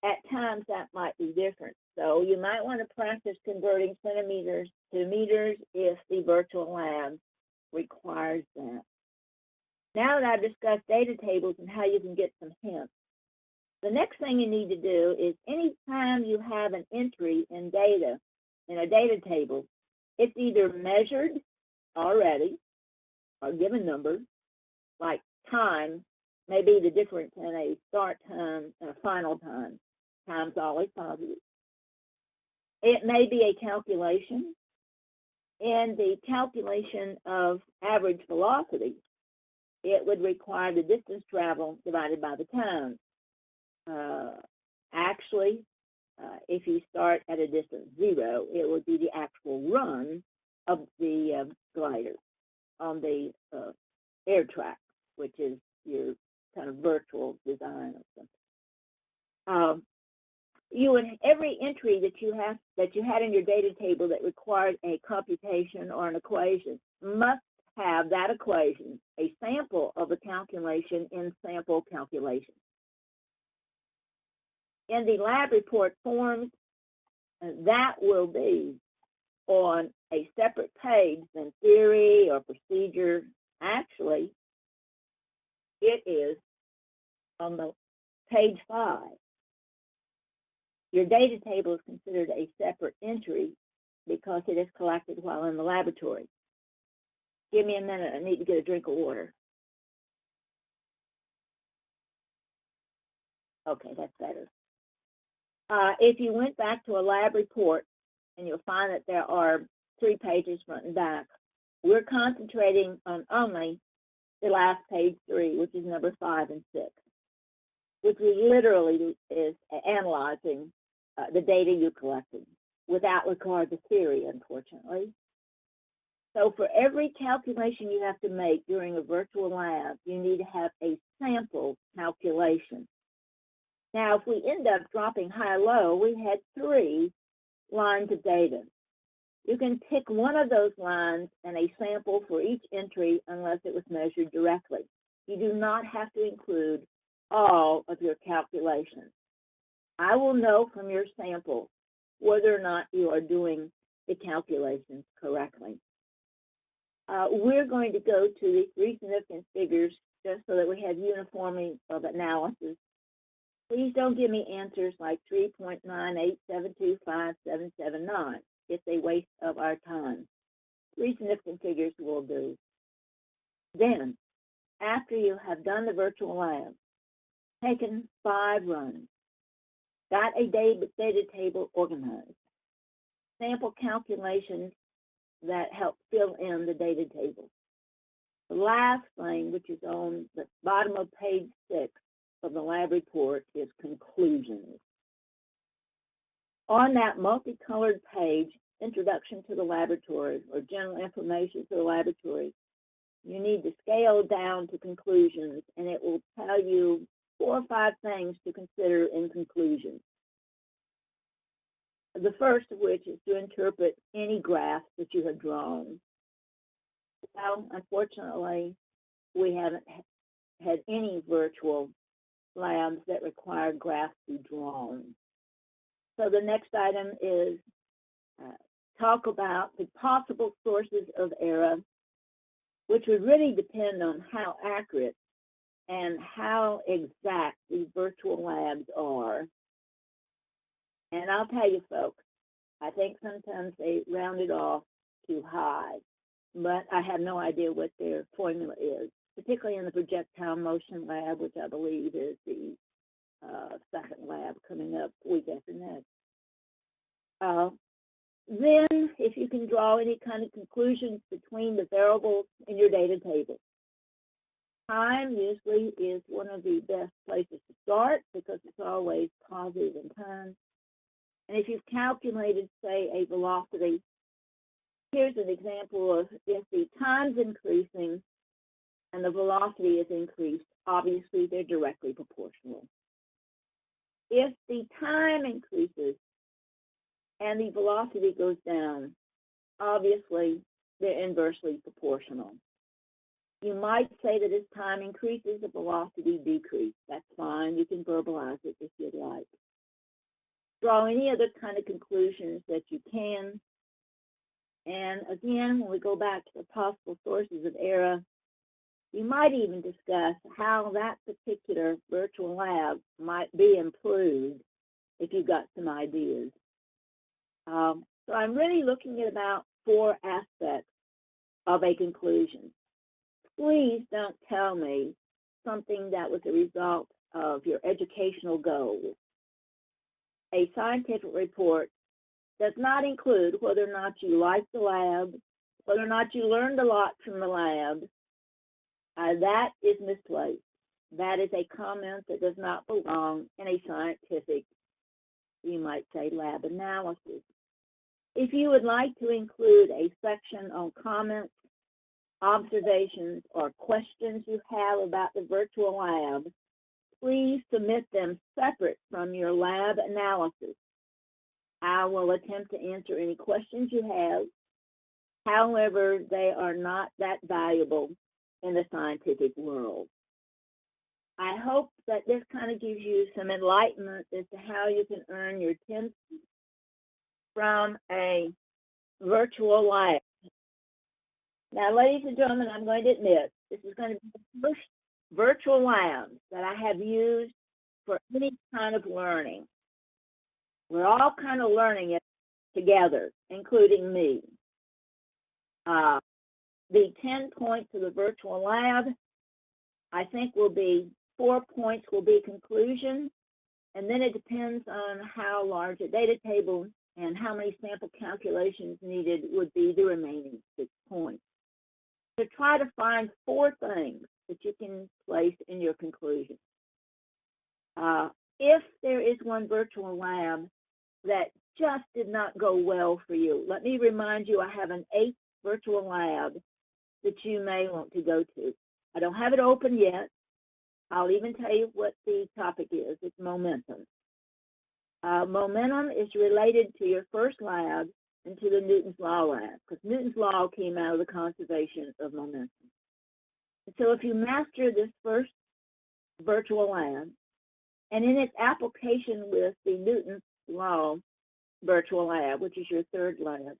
At times that might be different. So you might want to practice converting centimeters to meters if the virtual lab requires that. Now that I've discussed data tables and how you can get some hints, the next thing you need to do is anytime you have an entry in data, in a data table, it's either measured already or given numbers, like time may be the difference in a start time and a final time. Time's always positive. It may be a calculation. In the calculation of average velocity, it would require the distance traveled divided by the time. Actually, if you start at a distance 0, it would be the actual run of the glider on the air track, which is your kind of virtual design or something. You would every entry that you had in your data table that required a computation or an equation must have that equation, a sample of the calculation in sample calculation. In the lab report forms, that will be on a separate page than theory or procedure. Actually, it is on the page 5. Your data table is considered a separate entry because it is collected while in the laboratory. Give me a minute. I need to get a drink of water. Okay, that's better. If you went back to a lab report, and you'll find that there are 3 pages front and back, we're concentrating on only the last page 3, which is number 5 and 6, which literally is analyzing the data you collected without regard to theory, unfortunately. So for every calculation you have to make during a virtual lab, you need to have a sample calculation. Now, if we end up dropping high-low, we had 3 lines of data. You can pick one of those lines and a sample for each entry unless it was measured directly. You do not have to include all of your calculations. I will know from your sample whether or not you are doing the calculations correctly. We're going to go to the 3 significant figures just so that we have uniformity of analysis. Please don't give me answers like 3.987257779. It's a waste of our time. 3 significant figures will do. Then, after you have done the virtual lab, taken 5 runs, got a data table organized, sample calculations that help fill in the data table. The last thing, which is on the bottom of page 6 of the lab report, is conclusions. On that multicolored page, Introduction to the Laboratory, or General Information for the Laboratory, you need to scale down to conclusions, and it will tell you 4 or 5 things to consider in conclusions. The first of which is to interpret any graphs that you have drawn. Well, unfortunately, we haven't had any virtual labs that require graphs to be drawn. So the next item is talk about the possible sources of error, which would really depend on how accurate and how exact these virtual labs are. And I'll tell you, folks, I think sometimes they round it off too high, but I have no idea what their formula is, particularly in the projectile motion lab, which I believe is the second lab coming up week after next. Then, if you can draw any kind of conclusions between the variables in your data table, Time usually is one of the best places to start because it's always positive in time. And if you've calculated, say, a velocity, here's an example of if the time's increasing and the velocity is increased, obviously they're directly proportional. If the time increases and the velocity goes down, obviously they're inversely proportional. You might say that as time increases, the velocity decreases. That's fine. You can verbalize it if you'd like. Draw any other kind of conclusions that you can. And again, when we go back to the possible sources of error, you might even discuss how that particular virtual lab might be improved if you've got some ideas. So I'm really looking at about 4 aspects of a conclusion. Please don't tell me something that was a result of your educational goals. A scientific report does not include whether or not you liked the lab, whether or not you learned a lot from the lab. That is misplaced. That is a comment that does not belong in a scientific, you might say, lab analysis. If you would like to include a section on comments, observations, or questions you have about the virtual lab, please submit them separate from your lab analysis. I will attempt to answer any questions you have. However, they are not that valuable in the scientific world. I hope that this kind of gives you some enlightenment as to how you can earn your 10 from a virtual lab. Now, ladies and gentlemen, I'm going to admit this is going to be the first virtual lab that I have used for any kind of learning. We're all kind of learning it together, including me. The 10 points of the virtual lab, I think will be 4 points will be conclusion, and then it depends on how large a data table and how many sample calculations needed would be the remaining 6 points. So try to find 4 things that you can place in your conclusion. If there is one virtual lab that just did not go well for you, let me remind you I have an 8th virtual lab that you may want to go to. I don't have it open yet. I'll even tell you what the topic is. It's momentum. Momentum is related to your first lab and to the Newton's Law lab, because Newton's Law came out of the conservation of momentum. And so if you master this first virtual lab, and in its application with the Newton's Law virtual lab, which is your 3rd lab,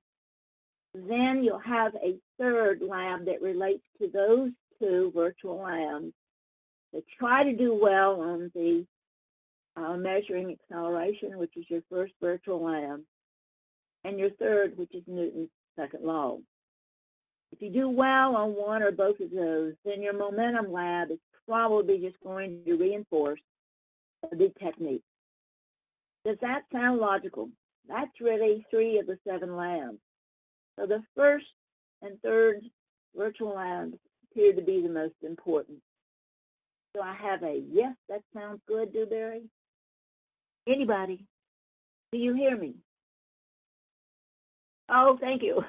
then you'll have a 3rd lab that relates to those 2 virtual labs that try to do well on the measuring acceleration, which is your first virtual lab, and your 3rd, which is Newton's 2nd law. If you do well on one or both of those, then your momentum lab is probably just going to reinforce the technique. Does that sound logical? That's really 3 of the 7 labs. So the 1st and 3rd virtual labs appear to be the most important. So I have a yes, that sounds good, Dewberry. Anybody? Do you hear me? Oh, thank you.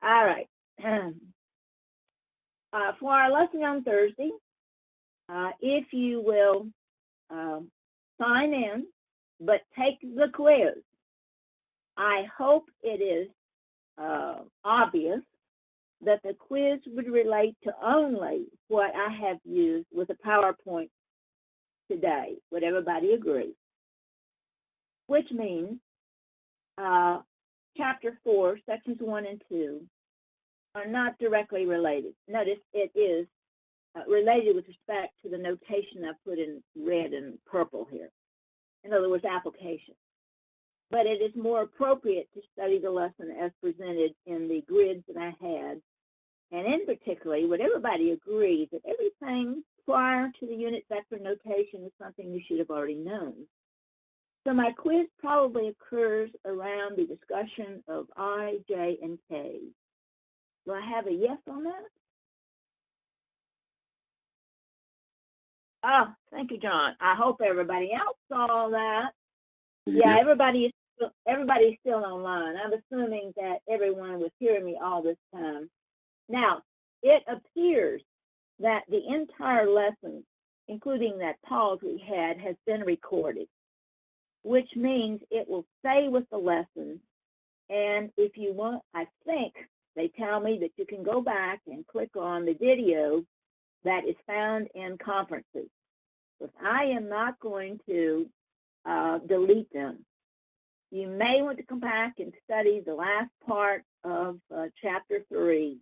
All right. For our lesson on Thursday, if you will sign in, but take the quiz. I hope it is obvious that the quiz would relate to only what I have used with a PowerPoint today. Would everybody agree? Which means Chapter 4, Sections 1 and 2 are not directly related. Notice it is related with respect to the notation I put in red and purple here. In other words, application. But it is more appropriate to study the lesson as presented in the grids that I had. And in particular, would everybody agree that everything prior to the unit vector notation is something you should have already known? So my quiz probably occurs around the discussion of I, J, and K. Do I have a yes on that? Oh, thank you, John. I hope everybody else saw that. Yeah, everybody's still online. I'm assuming that everyone was hearing me all this time. Now, it appears that the entire lesson, including that pause we had, has been recorded, which means it will stay with the lesson. And if you want, I think they tell me that you can go back and click on the video that is found in conferences. But I am not going to delete them. You may want to come back and study the last part of Chapter 3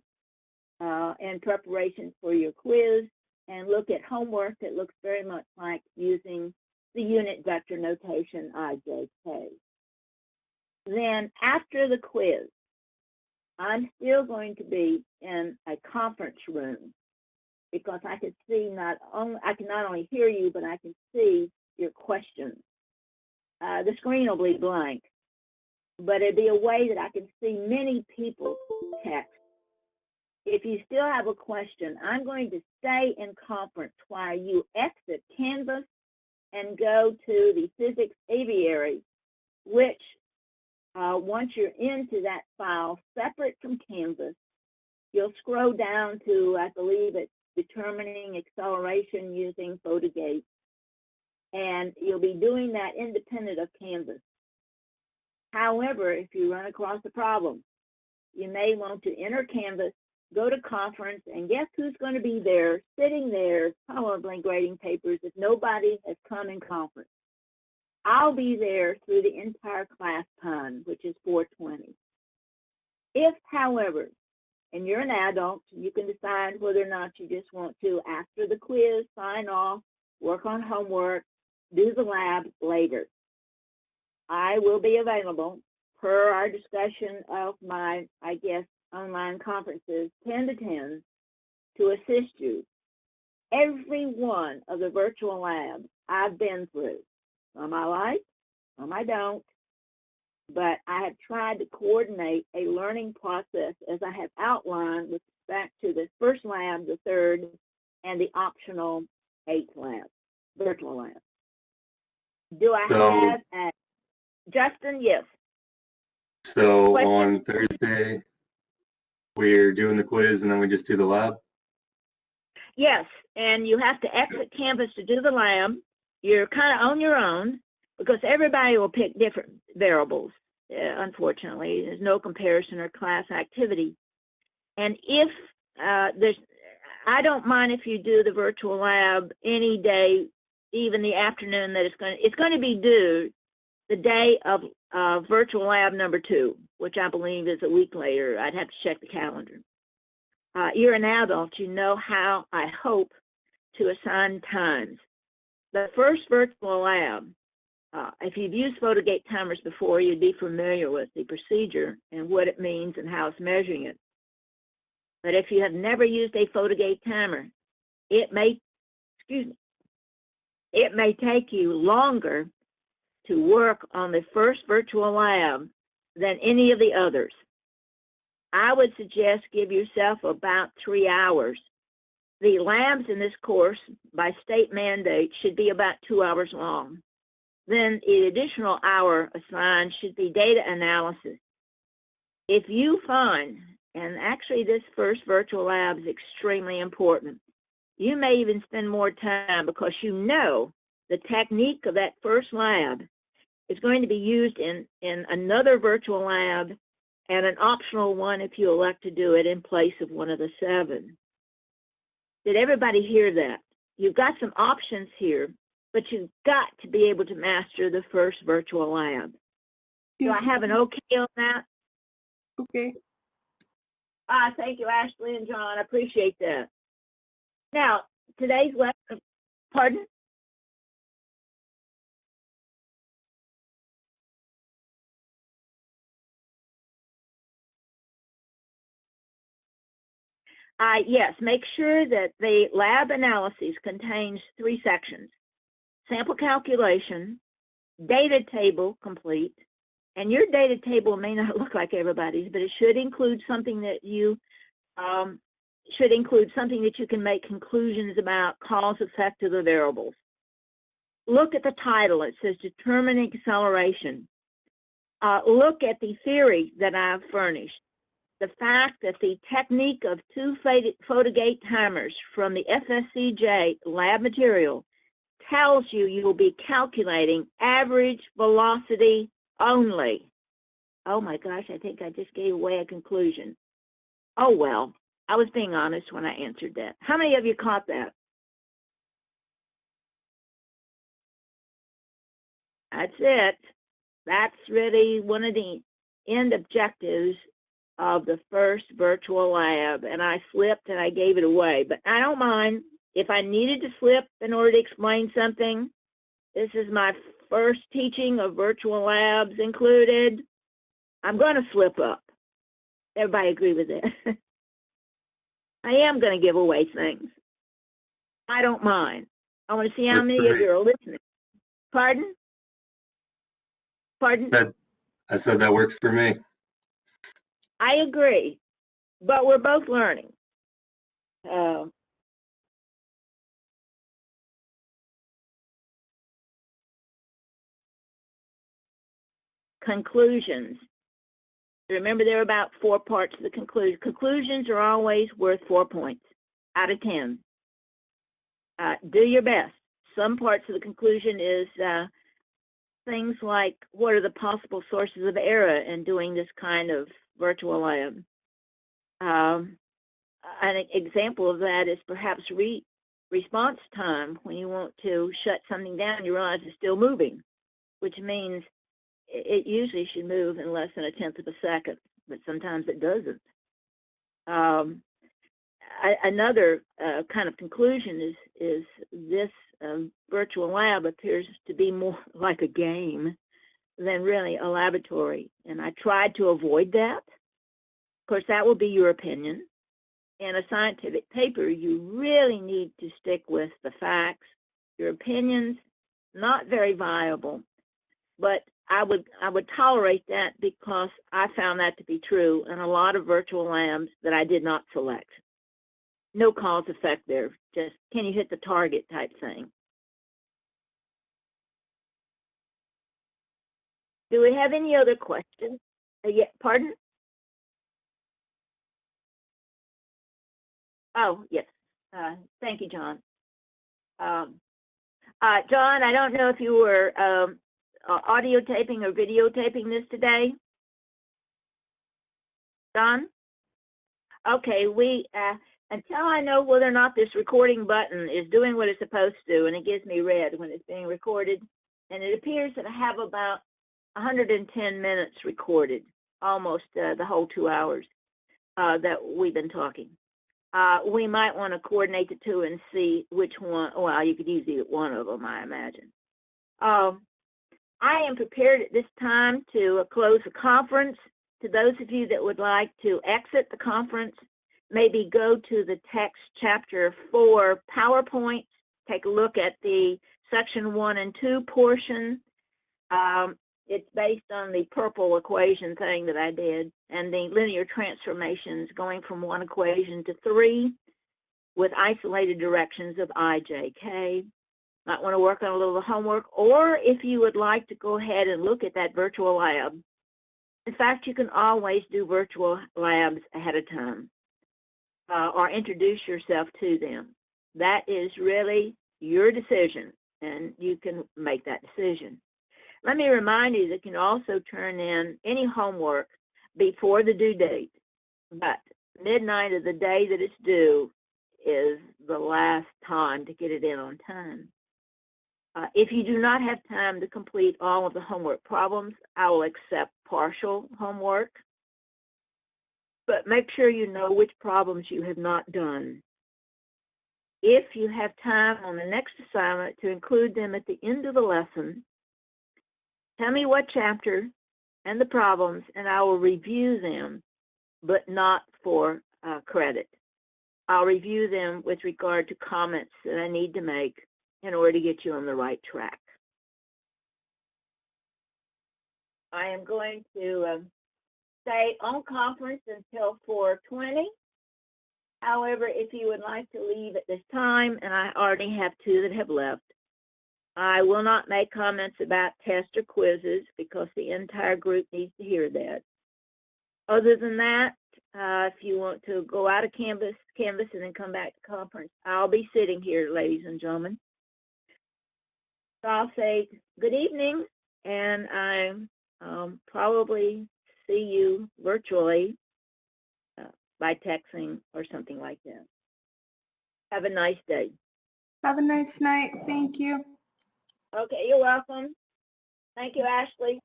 in preparation for your quiz, and look at homework that looks very much like using the unit vector notation IJK. Then after the quiz, I'm still going to be in a conference room because I can see I can not only hear you, but I can see your questions. The screen will be blank, but it'll be a way that I can see many people's text. If you still have a question, I'm going to stay in conference while you exit Canvas and go to the Physics Aviary, which once you're into that file, separate from Canvas, you'll scroll down to, I believe it's determining acceleration using Photogate, and you'll be doing that independent of Canvas. However, if you run across a problem, you may want to enter Canvas, go to conference, and guess who's going to be there, sitting there, probably grading papers if nobody has come in conference. I'll be there through the entire class time, which is 4:20. If, however, and you're an adult, you can decide whether or not you just want to, after the quiz, sign off, work on homework, do the lab later. I will be available per our discussion of my, I guess, online conferences, 10 to 10, to assist you. Every one of the virtual labs I've been through. Some I like, some I don't, but I have tried to coordinate a learning process as I have outlined with respect to the first lab, the third, and the optional 8th lab, virtual lab. Do I have a, Justin? Yes. So Question? on Thursday, we're doing the quiz and then we just do the lab? Yes, and you have to exit Canvas to do the lab. You're kind of on your own because everybody will pick different variables. Unfortunately, there's no comparison or class activity. And if I don't mind if you do the virtual lab any day, even the afternoon that it's going to be due the day of virtual lab number 2, which I believe is a week later. I'd have to check the calendar. You're an adult. You know how, I hope, to assign times. The first virtual lab, if you've used Photogate timers before, you'd be familiar with the procedure and what it means and how it's measuring it. But if you have never used a Photogate timer, it may take you longer to work on the first virtual lab than any of the others. I would suggest give yourself about 3 hours. The labs in this course, by state mandate, should be about 2 hours long. Then the additional hour assigned should be data analysis. If you find, and actually this first virtual lab is extremely important, you may even spend more time because you know the technique of that first lab is going to be used in another virtual lab and an optional one if you elect to do it in place of one of the 7. Did everybody hear that? You've got some options here, but you've got to be able to master the first virtual lab. Yes. Do I have an okay on that? Okay. Thank you, Ashley and John. I appreciate that. Now, today's lesson, pardon? Yes, make sure that the lab analysis contains 3 sections: sample calculation, data table complete, and your data table may not look like everybody's, but it should include something that you should include something that you can make conclusions about, cause, effect of the variables. Look at the title. It says determining acceleration. Look at the theory that I've furnished. The fact that the technique of two photogate timers from the FSCJ lab material tells you you will be calculating average velocity only. Oh my gosh, I think I just gave away a conclusion. Oh well, I was being honest when I answered that. How many of you caught that? That's it. That's really one of the end objectives of the first virtual lab, and I slipped and I gave it away. But I don't mind. If I needed to slip in order to explain something, this is my first teaching of virtual labs included. I'm going to slip up. Everybody agree with that? I am going to give away things. I don't mind. I want to see how many of you are listening. Pardon? Pardon? I said that works for me. I agree, but we're both learning. Conclusions. Remember, there are about 4 parts of the conclusion. Conclusions are always worth 4 points out of 10. Do your best. Some parts of the conclusion is things like, what are the possible sources of error in doing this kind of virtual lab? An example of that is perhaps response time. When you want to shut something down, you realize it's still moving, which means it usually should move in less than 1/10 of a second, but sometimes it doesn't. Another kind of conclusion is this virtual lab appears to be more like a game than really a laboratory, and I tried to avoid that. Of course, that will be your opinion. In a scientific paper, you really need to stick with the facts. Your opinions, not very viable, but I would tolerate that because I found that to be true in a lot of virtual labs that I did not select. No cause effect there, just can you hit the target type thing. Do we have any other questions? Yeah, pardon? Oh, yes. Thank you, John. John, I don't know if you were audio taping or videotaping this today. John? Okay, until I know whether or not this recording button is doing what it's supposed to do, and it gives me red when it's being recorded, and it appears that I have about 110 minutes recorded, almost the whole 2 hours that we've been talking. We might want to coordinate the two and see which one. Well, you could use either one of them, I imagine. I am prepared at this time to close the conference. To those of you that would like to exit the conference, maybe go to the text chapter 4 PowerPoint, take a look at the section 1 and 2 portion. It's based on the purple equation thing that I did and the linear transformations going from 1 equation to 3 with isolated directions of I, J, K. Might want to work on a little homework, or if you would like to go ahead and look at that virtual lab. In fact, you can always do virtual labs ahead of time or introduce yourself to them. That is really your decision, and you can make that decision. Let me remind you that you can also turn in any homework before the due date, but midnight of the day that it's due is the last time to get it in on time. If you do not have time to complete all of the homework problems, I will accept partial homework, but make sure you know which problems you have not done. If you have time on the next assignment to include them at the end of the lesson, tell me what chapter and the problems, and I will review them, but not for credit. I'll review them with regard to comments that I need to make in order to get you on the right track. I am going to stay on conference until 4:20. However, if you would like to leave at this time, and I already have two that have left, I will not make comments about tests or quizzes because the entire group needs to hear that. Other than that, if you want to go out of Canvas and then come back to conference, I'll be sitting here, ladies and gentlemen. So I'll say good evening, and I probably see you virtually by texting or something like that. Have a nice day. Have a nice night. Thank you. Okay, you're welcome. Thank you, Ashley.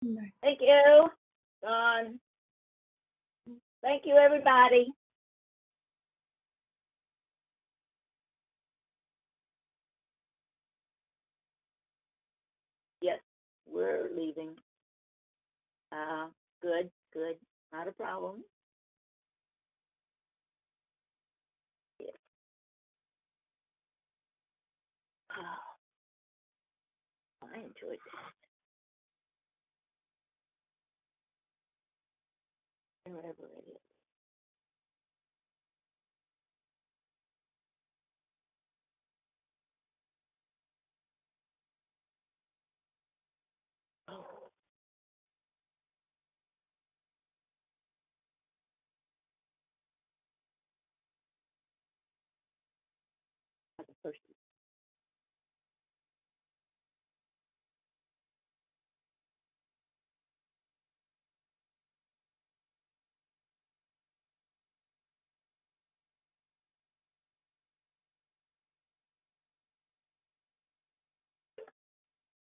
Bye. Thank you, Don. Thank you, everybody. Yes, we're leaving. Good, good. Not a problem. Yes. I enjoyed that. Whatever it is. Oh. The first